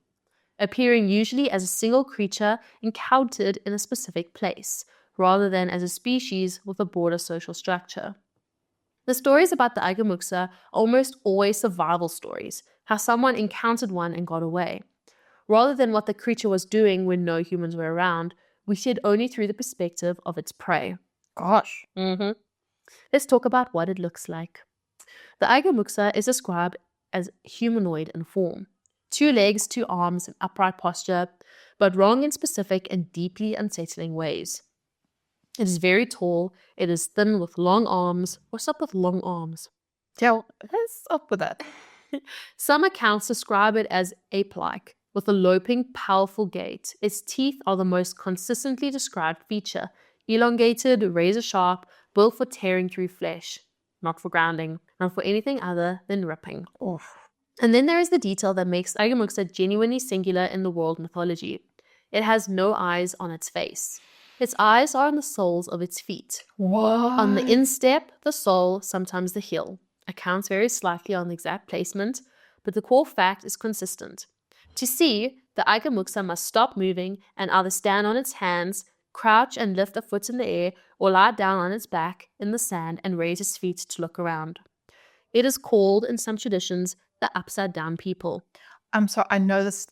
appearing usually as a single creature encountered in a specific place, rather than as a species with a broader social structure. The stories about the Aigamuxa are almost always survival stories, how someone encountered one and got away. Rather than what the creature was doing when no humans were around, we see it only through the perspective of its prey. Gosh. Let's talk about what it looks like. The Aigamuxa is described as humanoid in form. 2 legs, 2 arms, and upright posture, but wrong in specific and deeply unsettling ways. It is very tall, it is thin with long arms. What's up with long arms? Yeah, what's up with that? Some accounts describe it as ape-like, with a loping, powerful gait. Its teeth are the most consistently described feature, elongated, razor-sharp, built for tearing through flesh, not for grounding, not for anything other than ripping. And then there is the detail that makes Aigamuxa genuinely singular in the world mythology. It has no eyes on its face. Its eyes are on the soles of its feet. What? On the instep, the sole, sometimes the heel. Accounts vary slightly on the exact placement, but the core fact is consistent. To see, the Aigamuxa must stop moving and either stand on its hands, crouch and lift a foot in the air, or lie down on its back in the sand and raise its feet to look around. It is called, in some traditions, the upside-down people. I'm sorry, I know this.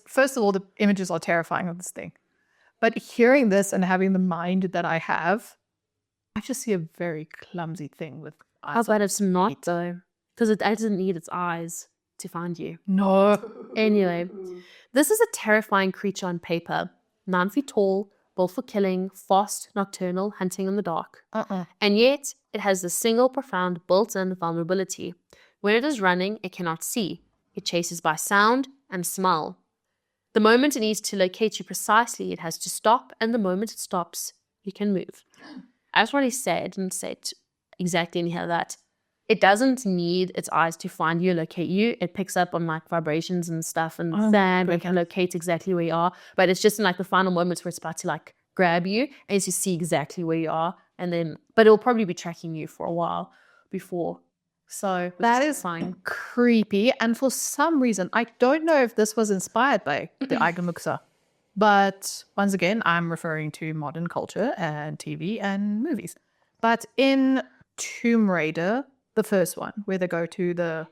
First of all, the images are terrifying of this thing. But hearing this and having the mind that I have, I just see a very clumsy thing with eyes. How bad it's not, though? Because it doesn't need its eyes to find you. No. Anyway, this is a terrifying creature on paper. 9 feet tall, built for killing, fast, nocturnal, hunting in the dark. And yet, it has the single profound built-in vulnerability. When it is running, it cannot see. It chases by sound and smell. The moment it needs to locate you precisely, it has to stop, and the moment it stops, you can move. As what he said, didn't say it exactly anyhow that. It doesn't need its eyes to find you, locate you. It picks up on like vibrations and stuff and sand, and can locate exactly where you are. But it's just in like the final moments where it's about to like grab you and to see exactly where you are, and then but it'll probably be tracking you for a while before. So that is fine. Creepy. And for some reason, I don't know if this was inspired by the Aigamuxa, but once again, I'm referring to modern culture and TV and movies. But in Tomb Raider, the first one, where they go to the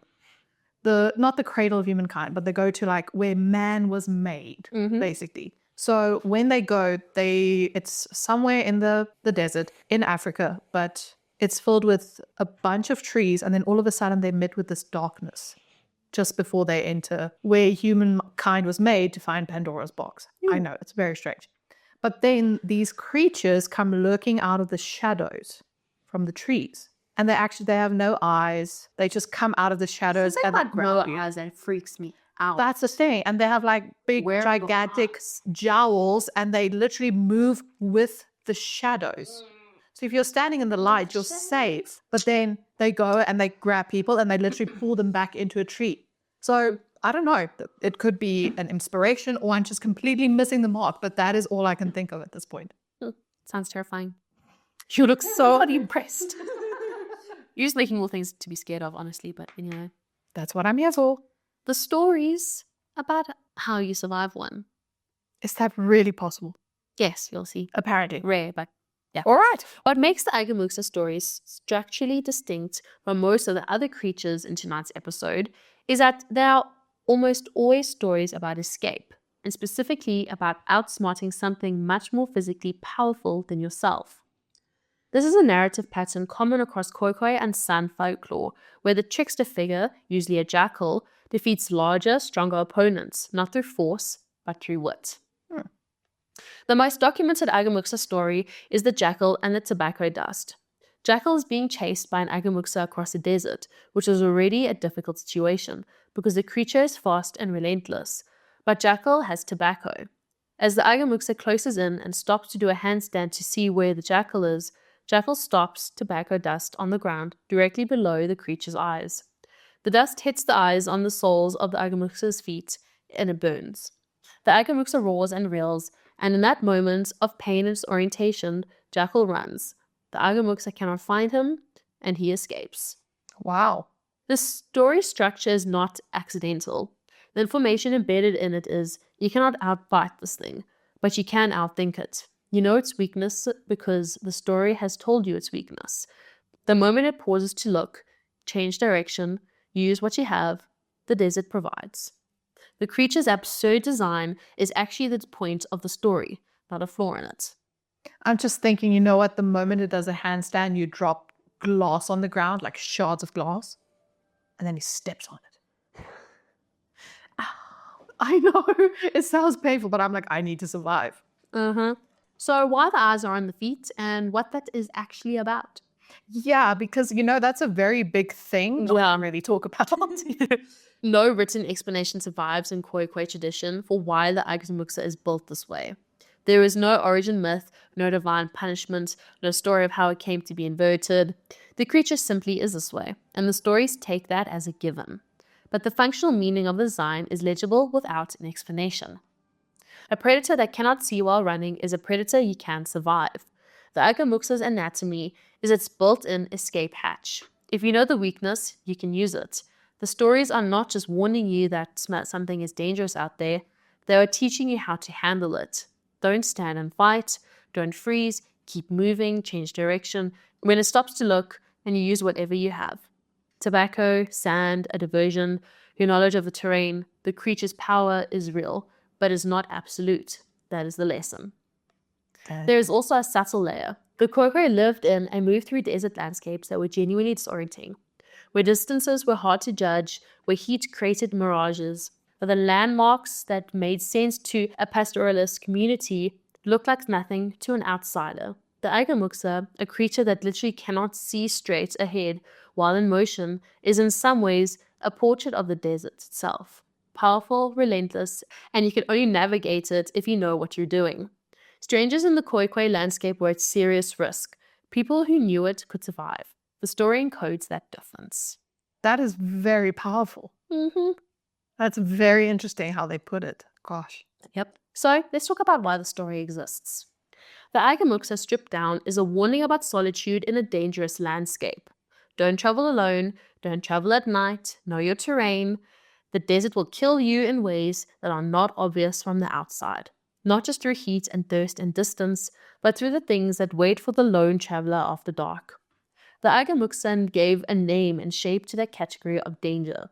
not the cradle of humankind, but they go to like where man was made, basically. So when they go, it's somewhere in the desert in Africa, but it's filled with a bunch of trees, and then all of a sudden they're met with this darkness just before they enter where humankind was made to find Pandora's box. I know, it's very strange. But then these creatures come lurking out of the shadows from the trees. And they have no eyes. They just come out of the shadows and like grab you. eyes, that freaks me out. That's the thing. And they have like big, gigantic jowls, and they literally move with the shadows. So if you're standing in the light, you're safe. But then they go and they grab people and they literally pull them back into a tree. So I don't know. It could be an inspiration, or I'm just completely missing the mark. But that is all I can think of at this point. Sounds terrifying. You look so unimpressed. You're just making more things to be scared of, honestly. But anyway. That's what I'm here for. The stories about how you survive one. Is that really possible? Yes, you'll see. Apparently. Rare, but yeah. All right. What makes the Aigamuxa stories structurally distinct from most of the other creatures in tonight's episode is that they are almost always stories about escape, and specifically about outsmarting something much more physically powerful than yourself. This is a narrative pattern common across Khoikhoi and San folklore, where the trickster figure, usually a jackal, defeats larger, stronger opponents, not through force, but through wit. The most documented Aigamuxa story is the jackal and the tobacco dust. Jackal is being chased by an Aigamuxa across the desert, which is already a difficult situation because the creature is fast and relentless. But Jackal has tobacco. As the Aigamuxa closes in and stops to do a handstand to see where the jackal is, Jackal stops tobacco dust on the ground directly below the creature's eyes. The dust hits the eyes on the soles of the Aigamuxa's feet and it burns. The Aigamuxa roars and reels, and in that moment of pain and disorientation, Jackal runs. The Aigamuxa cannot find him, and he escapes. Wow. The story structure is not accidental. The information embedded in it is you cannot outfight this thing, but you can outthink it. You know its weakness because the story has told you its weakness. The moment it pauses to look, change direction, use what you have, the desert provides. The creature's absurd design is actually the point of the story, not a flaw in it. I'm just thinking, you know, at the moment it does a handstand, you drop glass on the ground, like shards of glass, and then he steps on it. Ow. I know, it sounds painful, but I'm like, I need to survive. So why the eyes are on the feet and what that is actually about. Yeah, because, you know, that's a very big thing to really talk about. No written explanation survives in Khoikhoi tradition for why the Aigamuxa is built this way. There is no origin myth, no divine punishment, no story of how it came to be inverted. The creature simply is this way, and the stories take that as a given. But the functional meaning of the design is legible without an explanation. A predator that cannot see while running is a predator you can survive. The Aigamuxa's anatomy is its built-in escape hatch. If you know the weakness, you can use it. The stories are not just warning you that something is dangerous out there, they are teaching you how to handle it. Don't stand and fight, don't freeze, keep moving, change direction. When it stops to look, and you use whatever you have. Tobacco, sand, a diversion, your knowledge of the terrain, the creature's power is real, but is not absolute. That is the lesson. There is also a subtle layer. The Khoikhoi lived in and moved through desert landscapes that were genuinely disorienting, where distances were hard to judge, where heat created mirages, where the landmarks that made sense to a pastoralist community looked like nothing to an outsider. The Aigamuxa, a creature that literally cannot see straight ahead while in motion, is in some ways a portrait of the desert itself. Powerful, relentless, and you can only navigate it if you know what you're doing. Strangers in the Khoikhoi landscape were at serious risk. People who knew it could survive. The story encodes that difference. That is very powerful. That's very interesting how they put it. Gosh. Yep. So let's talk about why the story exists. The Aigamuxa stripped down is a warning about solitude in a dangerous landscape. Don't travel alone, don't travel at night, know your terrain. The desert will kill you in ways that are not obvious from the outside. Not just through heat and thirst and distance, but through the things that wait for the lone traveler after dark. The Aigamuxa gave a name and shape to that category of danger.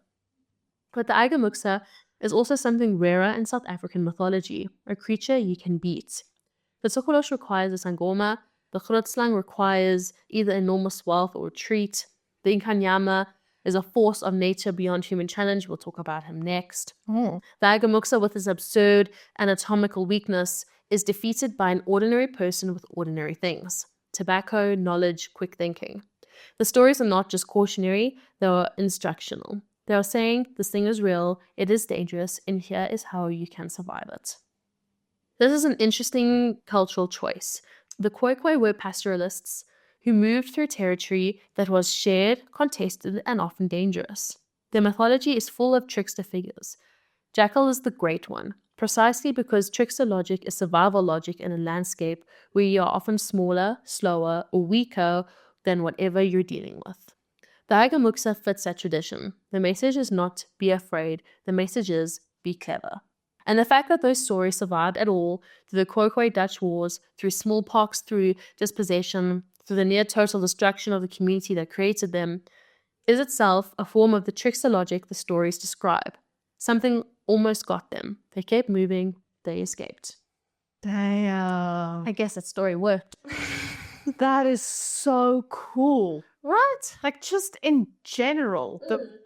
But the Aigamuxa is also something rarer in South African mythology, a creature you can beat. The Tokoloshe requires a sangoma, the Grootslang requires either enormous wealth or retreat, the Inkanyamba is a force of nature beyond human challenge, we'll talk about him next. The Aigamuxa, with his absurd anatomical weakness, is defeated by an ordinary person with ordinary things. Tobacco, knowledge, quick thinking. The stories are not just cautionary, they are instructional. They are saying, this thing is real, it is dangerous, and here is how you can survive it. This is an interesting cultural choice. The Khoikhoi were pastoralists who moved through territory that was shared, contested, and often dangerous. Their mythology is full of trickster figures. Jackal is the great one, precisely because trickster logic is survival logic in a landscape where you are often smaller, slower, or weaker than whatever you're dealing with. The Aigamuxa fits that tradition. The message is not be afraid, the message is be be clever. And the fact that those stories survived at all, through the Khoikhoi Dutch Wars, through smallpox, through dispossession, through the near total destruction of the community that created them, is itself a form of the trickster logic the stories describe. Something almost got them. They kept moving, they escaped. Damn. I guess that story worked. That is so cool. Right? Like, just in general,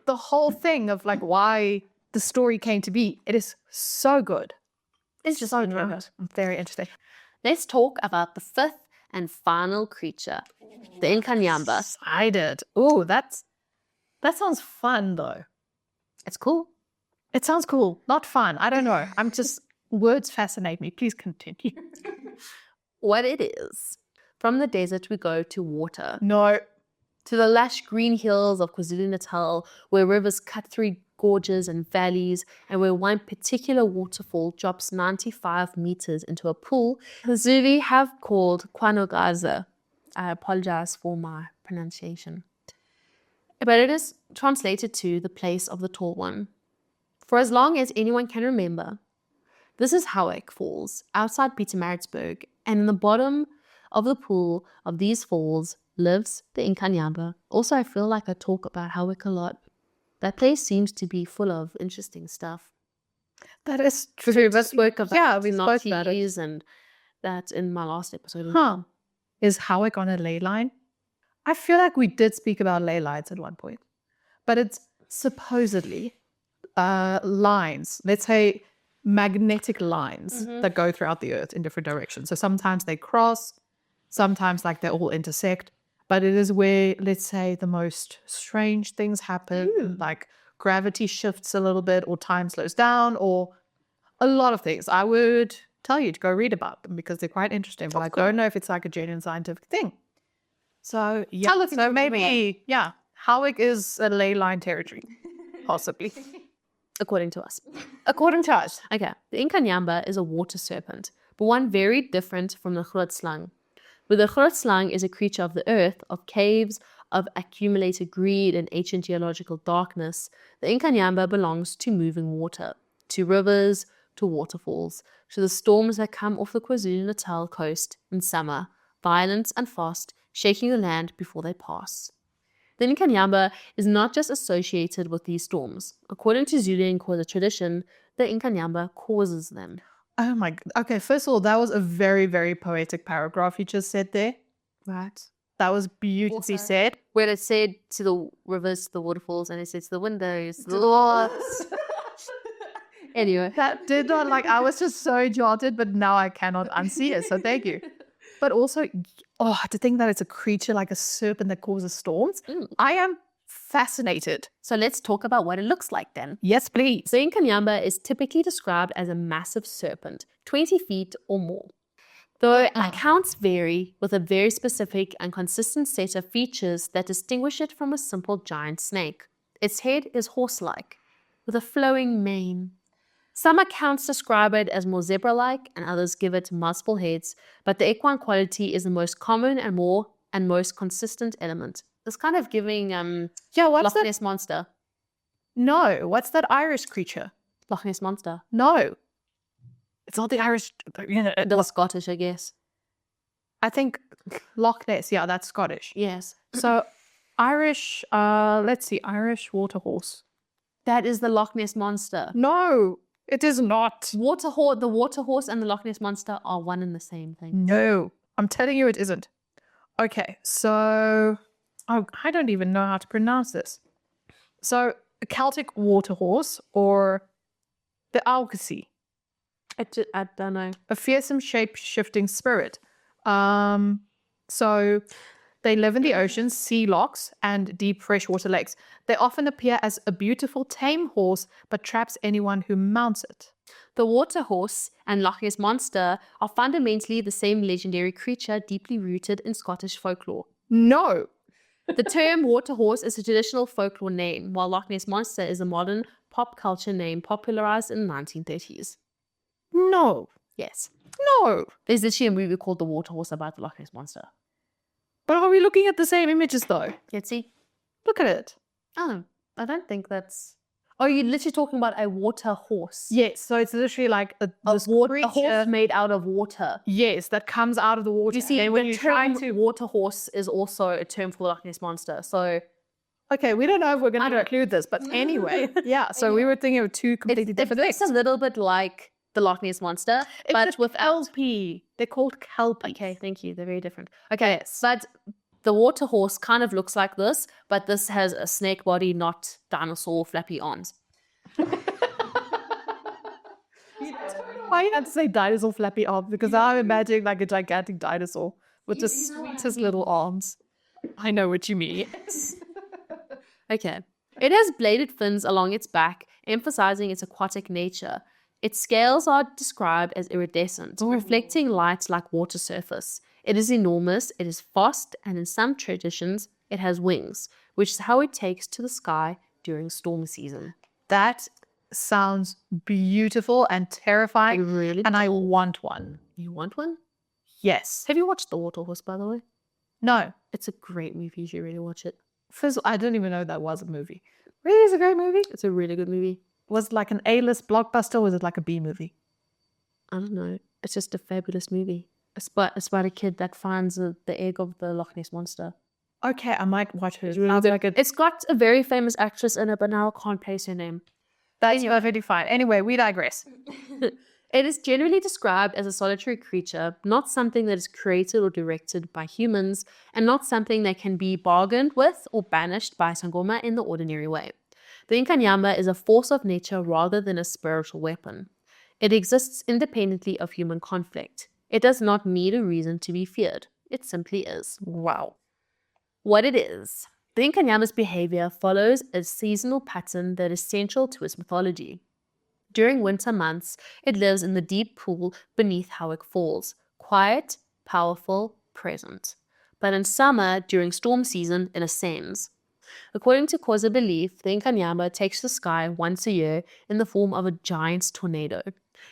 the whole thing of like why the story came to be, it is so good. It's just so good. Very interesting. Let's talk about the fifth and final creature, the Inkanyamba. Excited. Oh, that sounds fun though. It's cool. It sounds cool. Not fun. I don't know. I'm just, words fascinate me. Please continue. What it is. From the desert we go to water. No. To the lush green hills of KwaZulu-Natal, where rivers cut through gorges and valleys, and where one particular waterfall drops 95 meters into a pool the Zulu have called Kwanogaza. I apologize for my pronunciation. But it is translated to the place of the tall one. For as long as anyone can remember, this is Howick Falls, outside Pietermaritzburg, and in the bottom of the pool of these falls lives the Inkanyamba. Also, I feel like I talk about Howick a lot. That place seems to be full of interesting stuff. That is true. We spoke about we spoke about it. and that in my last episode. Huh. Is Howick on a ley line? I feel like we did speak about ley lines at one point. But it's supposedly lines, let's say magnetic lines that go throughout the earth in different directions. So sometimes they cross, sometimes like they all intersect, but it is where, let's say, the most strange things happen, like gravity shifts a little bit or time slows down or a lot of things. I would tell you to go read about them because they're quite interesting, but I don't know if it's like a genuine scientific thing. So yeah, so maybe, yeah, Howick is a ley line territory, possibly. According to us. According to us. Okay, the Inkanyamba is a water serpent, but one very different from the Grootslang. Where the Grootslang is a creature of the earth, of caves, of accumulated greed and ancient geological darkness, the Inkanyamba belongs to moving water, to rivers, to waterfalls, to the storms that come off the KwaZulu-Natal coast in summer, violent and fast, shaking the land before they pass. The Inkanyamba is not just associated with these storms. According to Zulu and Xhosa tradition, the Inkanyamba causes them. Oh my God. Okay, first of all, that was a very, very poetic paragraph you just said there. Right. That was beautifully said. Where it said to the rivers, to the waterfalls, and it said to the windows, to the walls. Anyway. That did not, like, I was just so jolted, but now I cannot unsee it, so thank you. But also, to think that it's a creature like a serpent that causes storms, I am fascinated. So let's talk about what it looks like then. Yes, please. The Inkanyamba is typically described as a massive serpent, 20 feet or more. Though accounts vary, with a very specific and consistent set of features that distinguish it from a simple giant snake. Its head is horse-like, with a flowing mane. Some accounts describe it as more zebra-like, and others give it multiple heads, but the equine quality is the most common and most consistent element. It's kind of giving what's Loch Ness Monster. No, what's that Irish creature? Loch Ness Monster. No. It's not the Irish, The Scottish, I guess. I think Loch Ness, yeah, that's Scottish. Yes. So Irish, let's see, Irish water horse. That is the Loch Ness Monster. No, it is not. The water horse and the Loch Ness Monster are one and the same thing. No, I'm telling you it isn't. Okay, so I don't even know how to pronounce this. So a Celtic water horse or the Aigamuxa. I don't know. A fearsome shape-shifting spirit. So they live in the oceans, sea lochs, and deep freshwater lakes. They often appear as a beautiful tame horse, but traps anyone who mounts it. The water horse and Loch Ness Monster are fundamentally the same legendary creature deeply rooted in Scottish folklore. No. The term water horse is a traditional folklore name, while Loch Ness Monster is a modern pop culture name popularized in the 1930s. No. Yes. No. There's literally a movie called The Water Horse about the Loch Ness Monster. But are we looking at the same images though? Let's see. Look at it. Oh, I don't think that's... Oh, you're literally talking about a water horse. Yes, so it's literally like A horse made out of water. Yes, that comes out of the water. You see, and when you try to water horse is also a term for the Loch Ness monster. So okay, we don't know if we're going to include this, but anyway, yeah. So we were thinking of two completely different things. It's a little bit like the Loch Ness monster, but with kelpie. They're called kelpie. Okay, thank you. They're very different. Okay, yes. But the water horse kind of looks like this, but this has a snake body, not dinosaur flappy arms. Why you had to say dinosaur flappy arms? Because I'm imagining like a gigantic dinosaur with the sweetest little arms. I know what you mean. Okay. It has bladed fins along its back, emphasizing its aquatic nature. Its scales are described as iridescent, reflecting light like water surface. It is enormous, it is fast, and in some traditions, it has wings, which is how it takes to the sky during storm season. That sounds beautiful and terrifying, and I want one. You want one? Yes. Have you watched The Water Horse, by the way? No. It's a great movie. You should really watch it. First, I didn't even know that was a movie. Really, it's a great movie? It's a really good movie. Was it like an A-list blockbuster, or was it like a B movie? I don't know. It's just a fabulous movie. It's about a kid that finds the egg of the Loch Ness monster. Okay, I might watch it. It's got a very famous actress in it, but now I can't place her name. That's perfectly fine. Anyway, we digress. It is generally described as a solitary creature, not something that is created or directed by humans, and not something that can be bargained with or banished by Sangoma in the ordinary way. The Inkanyamba is a force of nature rather than a spiritual weapon. It exists independently of human conflict. It does not need a reason to be feared. It simply is. Wow. What it is. The Inkanyamba's behavior follows a seasonal pattern that is central to its mythology. During winter months, it lives in the deep pool beneath Howick Falls, quiet, powerful, present. But in summer, during storm season, it ascends. According to Xhosa belief, the Inkanyamba takes the sky once a year in the form of a giant tornado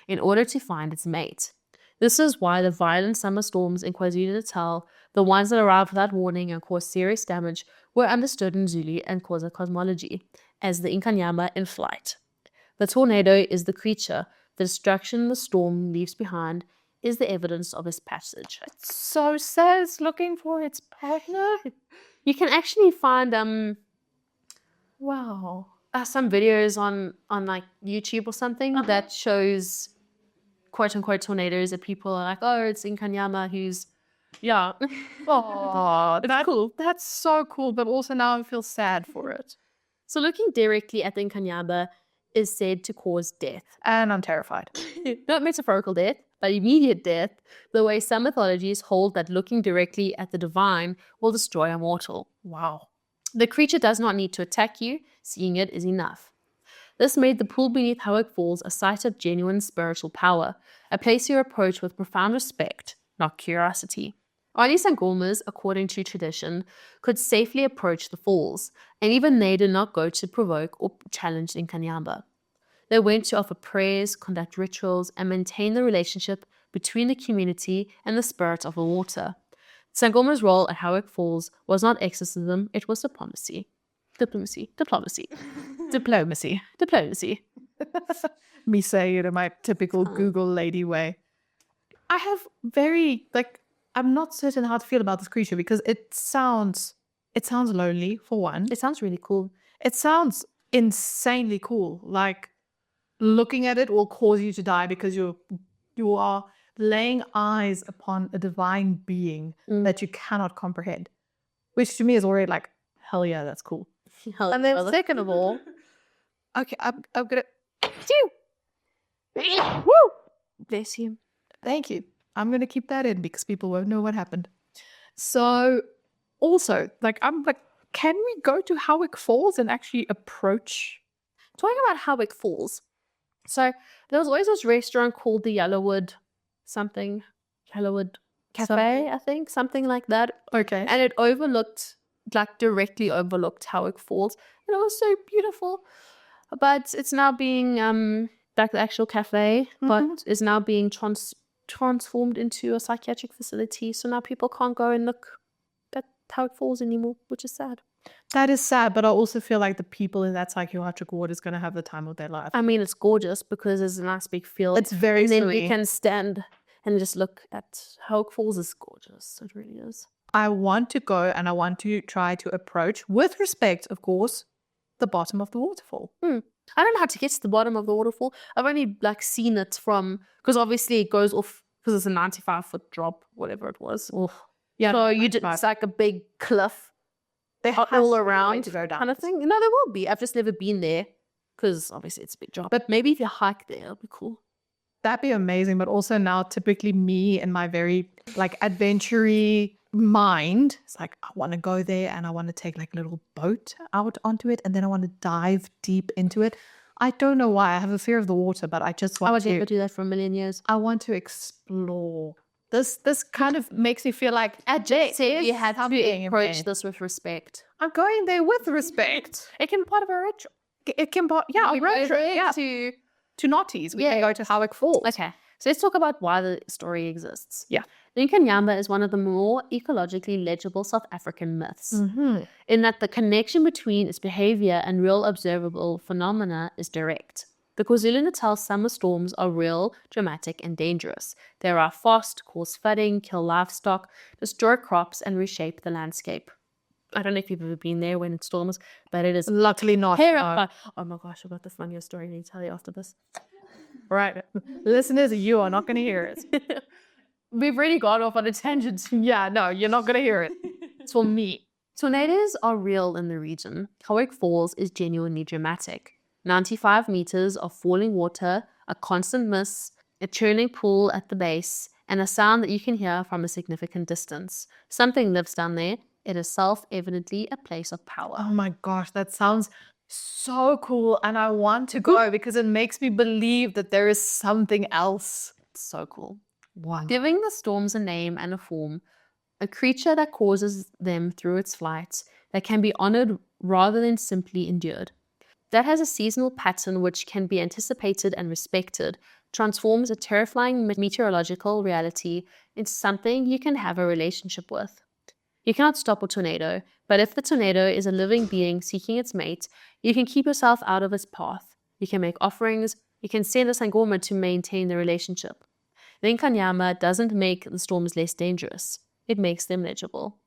in order to find its mate. This is why the violent summer storms in KwaZulu-Natal, the ones that arrived without warning and caused serious damage, were understood in Zulu and Xhosa cosmology as the Inkanyamba in flight. The tornado is the creature. The destruction the storm leaves behind is the evidence of its passage. It's so sad. It's looking for its partner. You can actually find some videos on like YouTube or something that shows quote unquote tornadoes that people are like, oh, it's Inkanyamba who's Oh, that's cool. That's so cool, but also now I feel sad for it. So looking directly at the Inkanyamba is said to cause death. And I'm terrified. Not metaphorical death, but immediate death, the way some mythologies hold that looking directly at the divine will destroy a mortal. Wow. The creature does not need to attack you, seeing it is enough. This made the pool beneath Howick Falls a site of genuine spiritual power, a place you approach with profound respect, not curiosity. Only Sangomas, according to tradition, could safely approach the falls, and even they did not go to provoke or challenge Inkanyamba. They went to offer prayers, conduct rituals, and maintain the relationship between the community and the spirit of the water. Sangoma's role at Howick Falls was not exorcism, it was diplomacy. Diplomacy. Me saying it in my typical Google lady way. I have I'm not certain how to feel about this creature because it sounds lonely for one. It sounds really cool. It sounds insanely cool. Like looking at it will cause you to die because you are laying eyes upon a divine being that you cannot comprehend, which to me is already like, hell yeah, that's cool. And then second of all, okay, I'm gonna woo! Bless you. Thank you. I'm going to keep that in because people won't know what happened. So also, can we go to Howick Falls and actually approach? Talking about Howick Falls. So there was always this restaurant called the Yellowwood Cafe, I think, something like that. Okay. And it directly overlooked Howick Falls. And it was so beautiful. But it's now being, the actual cafe, but is now being transformed into a psychiatric facility, so now people can't go and look at Howick Falls anymore, which is sad. That is sad, but I also feel like the people in that psychiatric ward is going to have the time of their life. I mean, it's gorgeous because there's a nice big field. It's very And then silly. you can stand and just look at Howick Falls. Is gorgeous. It really is. I want to go and I want to try to approach, with respect, of course, the bottom of the waterfall. I don't know how to get to the bottom of the waterfall. I've only like seen it from, because obviously it goes off because it's a 95-foot drop, whatever it was. Yeah. So it's like a big cliff They all around to go down. kind of thing. No, there will be. I've just never been there because obviously it's a big drop. But maybe if you hike there, it'll be cool. That'd be amazing. But also now, typically me and my very like adventure-y mind, it's like I want to go there and I want to take like a little boat out onto it and then I want to dive deep into it. I don't know why. I have a fear of the water, but I just want I would to. never do that for a million years. I want to explore. This kind of makes me feel like You had to something approach in this with respect. I'm going there with respect. It can be part of a ritual. It can, yeah, We road go trip, there yeah. to Naughties. We Yeah. can go to Howick Falls. Okay, so let's talk about why the story exists. Yeah. The Inkanyamba is one of the more ecologically legible South African myths, in that the connection between its behavior and real observable phenomena is direct. The KwaZulu-Natal summer storms are real, dramatic, and dangerous. They are fast, cause flooding, kill livestock, destroy crops, and reshape the landscape. I don't know if you've ever been there when it storms, but it is Luckily not. terrifying. Oh my gosh, I've got the funniest story I need to tell you after this. Right. Listeners, you are not going to hear it. We've really gone off on a tangent. Yeah, no, you're not going to hear it. It's for me. Tornadoes are real in the region. Howick Falls is genuinely dramatic. 95 meters of falling water, a constant mist, a churning pool at the base, and a sound that you can hear from a significant distance. Something lives down there. It is self-evidently a place of power. Oh my gosh, that sounds so cool. And I want to go because it makes me believe that there is something else. It's so cool. Wow. Giving the storms a name and a form, a creature that causes them through its flight, that can be honored rather than simply endured. That has a seasonal pattern which can be anticipated and respected, transforms a terrifying meteorological reality into something you can have a relationship with. You cannot stop a tornado, but if the tornado is a living being seeking its mate, you can keep yourself out of its path. You can make offerings, you can send a sangoma to maintain the relationship. The Inkanyamba doesn't make the storms less dangerous, it makes them legible.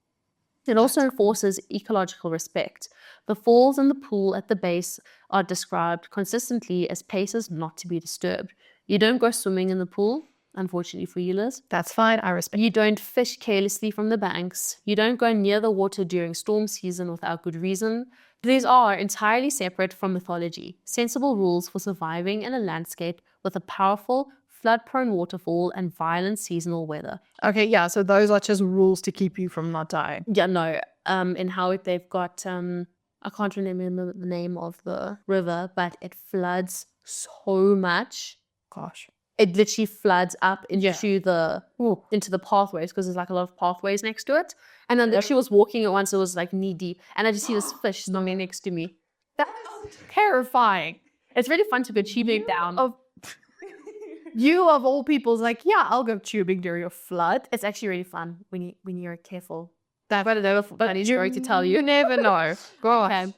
It also enforces ecological respect. The falls and the pool at the base are described consistently as places not to be disturbed. You don't go swimming in the pool, unfortunately for you, Liz. That's fine. I respect. You don't fish carelessly from the banks. You don't go near the water during storm season without good reason. These are entirely separate from mythology, sensible rules for surviving in a landscape with a powerful, flood-prone waterfall and violent seasonal weather. Okay, yeah, so those are just rules to keep you from not dying. Yeah, no. In Howick, they've got, I can't remember the name of the river, but it floods so much. Gosh. It literally floods up into the pathways because there's like a lot of pathways next to it. And then she was walking it once, it was like knee deep, and I just see this fish swimming next to me. That's terrifying. It's really fun to go tubing down. You of all people's like, yeah, I'll go tubing during a flood. It's actually really fun when you're careful. That's But another funny story to tell you. You never know. Gosh. Okay.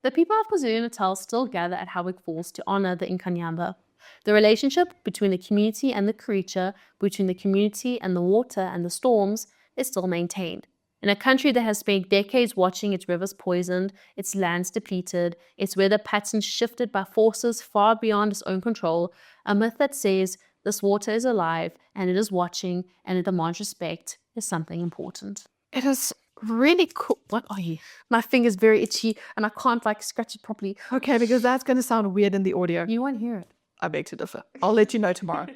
The people of KwaZulu-Natal still gather at Howick Falls to honor the Inkanyamba. The relationship between the community and the creature, between the community and the water and the storms, is still maintained. In a country that has spent decades watching its rivers poisoned, its lands depleted, its weather patterns shifted by forces far beyond its own control, a myth that says this water is alive and it is watching and it demands respect is something important. It is really cool. What are you? My finger's very itchy and I can't like scratch it properly. Okay, because that's going to sound weird in the audio. You won't hear it. I beg to differ. I'll let you know tomorrow.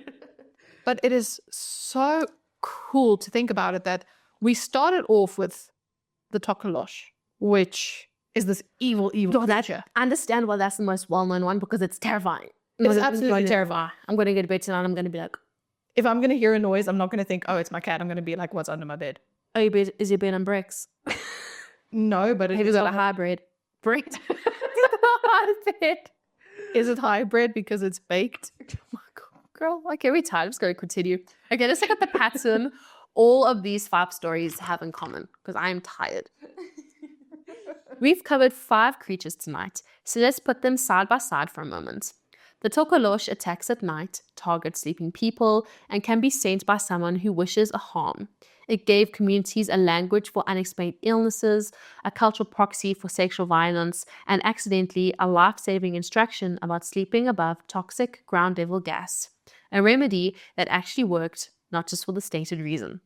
But it is so cool to think about it that we started off with the Tokoloshe, which is this evil creature. I understand why that's the most well-known one because it's terrifying. It's absolutely terrifying. I'm going to go to bed tonight and I'm going to be like, If I'm going to hear a noise, I'm not going to think, oh, it's my cat. I'm going to be like, what's under my bed? oh, is your bed on bricks? No, but Have you got a hybrid? Bricks? Is it hybrid because it's baked? Oh my God, girl, like every time, I'm just going to continue. Okay, let's look at the pattern all of these 5 stories have in common because I am tired. We've covered 5 creatures tonight, so let's put them side by side for a moment. The Tokoloshe attacks at night, targets sleeping people, and can be sent by someone who wishes a harm. It gave communities a language for unexplained illnesses, a cultural proxy for sexual violence, and accidentally a life-saving instruction about sleeping above toxic ground level gas. A remedy that actually worked, not just for the stated reason.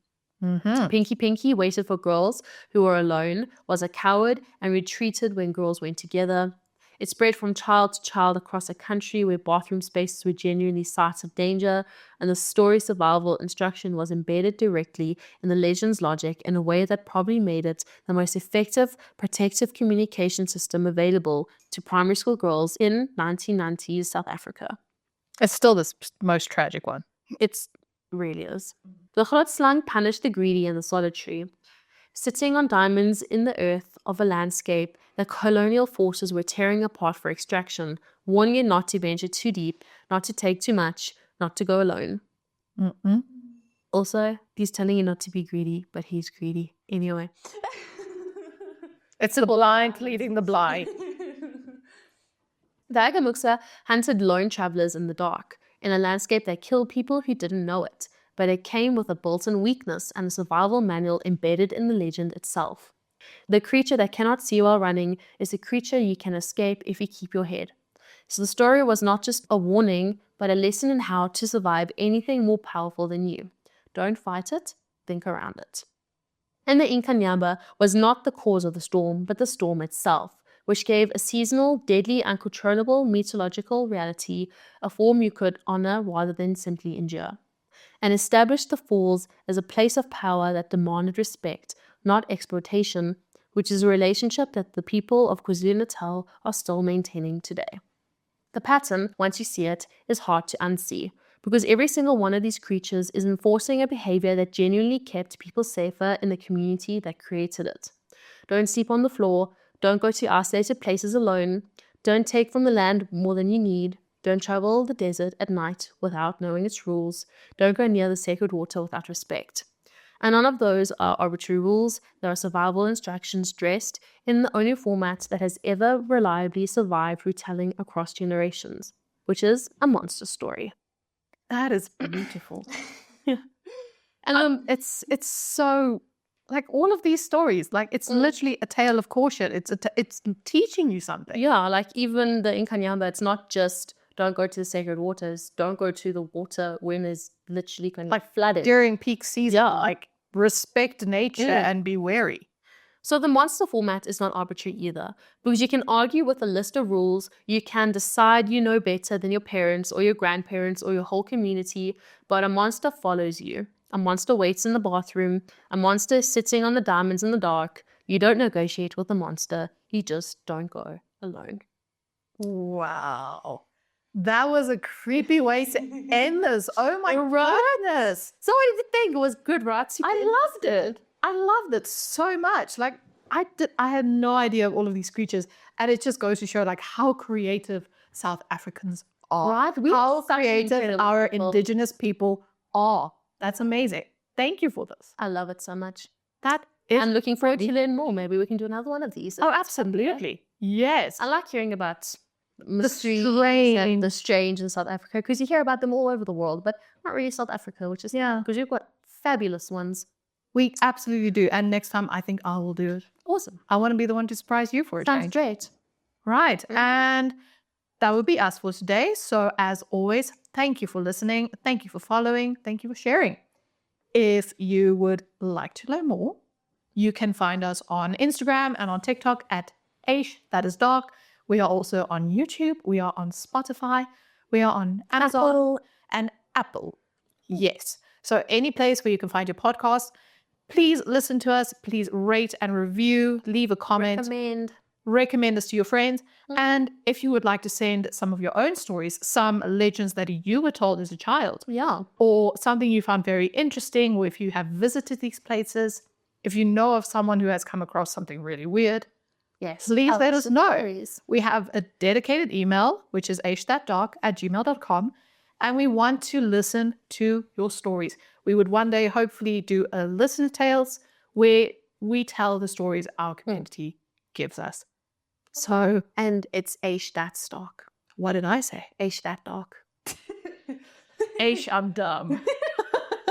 Pinky Pinky waited for girls who were alone, was a coward, and retreated when girls went together. It spread from child to child across a country where bathroom spaces were genuinely sites of danger, and the story survival instruction was embedded directly in the legend's logic in a way that probably made it the most effective protective communication system available to primary school girls in 1990s South Africa. It's still the most tragic one. It really is. The Grootslang punished the greedy and the solitary. Sitting on diamonds in the earth of a landscape that colonial forces were tearing apart for extraction, warning you not to venture too deep, not to take too much, not to go alone. Also, he's telling you not to be greedy, but he's greedy anyway. It's the blind leading the blind. The Aigamuxa hunted lone travelers in the dark, in a landscape that killed people who didn't know it, but it came with a built-in weakness and a survival manual embedded in the legend itself. The creature that cannot see while running is a creature you can escape if you keep your head. So the story was not just a warning, but a lesson in how to survive anything more powerful than you. Don't fight it, think around it. And the Inkanyamba was not the cause of the storm, but the storm itself, which gave a seasonal, deadly, uncontrollable mythological reality a form you could honor rather than simply endure, and established the falls as a place of power that demanded respect, not exploitation, which is a relationship that the people of KwaZulu-Natal are still maintaining today. The pattern, once you see it, is hard to unsee, because every single one of these creatures is enforcing a behavior that genuinely kept people safer in the community that created it. Don't sleep on the floor, don't go to isolated places alone, don't take from the land more than you need, don't travel the desert at night without knowing its rules, don't go near the sacred water without respect. And none of those are arbitrary rules. There are survival instructions dressed in the only format that has ever reliably survived retelling across generations, which is a monster story. That is beautiful. Yeah. And it's so, like, all of these stories, like, it's literally a tale of caution. It's teaching you something. Yeah, like even the Inkanyamba, it's not just don't go to the sacred waters, don't go to the water when it's literally kind of Like flooded. during peak season, Yeah. like, respect nature and be wary. So the monster format is not arbitrary either, because you can argue with a list of rules, you can decide you know better than your parents or your grandparents or your whole community, but a monster follows you. A monster waits in the bathroom, a monster is sitting on the diamonds in the dark. You don't negotiate with a monster, you just don't go alone. Wow. That was a creepy way to end this. Oh my goodness. So what did you think? It was good, right? I loved it. I loved it so much. Like, I had no idea of all of these creatures. And it just goes to show, like, how creative South Africans are. Right? We How are such creative incredible our people. indigenous people are. That's amazing. Thank you for this. I love it so much. That is I'm looking forward to learn more. Maybe we can do another one of these. Oh, absolutely. Yes. I like hearing about mystery strange. and the strange in South Africa, because you hear about them all over the world, but not really South Africa, which is because you've got fabulous ones. We absolutely do. And next time, I think I will do it. Awesome. I want to be the one to surprise you for a Sounds change. great. Right. And that would be us for today. So as always, thank you for listening. Thank you for following. Thank you for sharing. If you would like to learn more, you can find us on Instagram and on TikTok at Aish, that is dark. We are also on YouTube. We are on Spotify. We are on Amazon and Apple. Yes. So any place where you can find your podcast, please listen to us. Please rate and review. Leave a comment. Recommend us to your friends. And if you would like to send some of your own stories, some legends that you were told as a child, or something you found very interesting, or if you have visited these places, if you know of someone who has come across something really weird, please let us know. We have a dedicated email, which is aishthatdark@gmail.com, and we want to listen to your stories. We would one day hopefully do a Listener Tales where we tell the stories our community gives us. So, And it's Aish that stock. what did I say? Aish that dog. Aish, I'm dumb.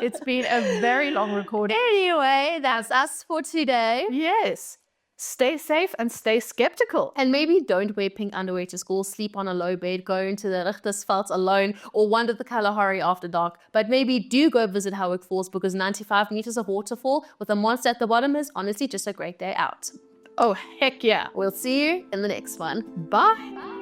It's been a very long recording. Anyway, that's us for today. Yes. Stay safe and stay skeptical. And maybe don't wear pink underwear to school, sleep on a low bed, go into the Richtersveld alone, or wander the Kalahari after dark. But maybe do go visit Howick Falls, because 95 meters of waterfall with a monster at the bottom is honestly just a great day out. Oh, heck yeah. We'll see you in the next one. Bye.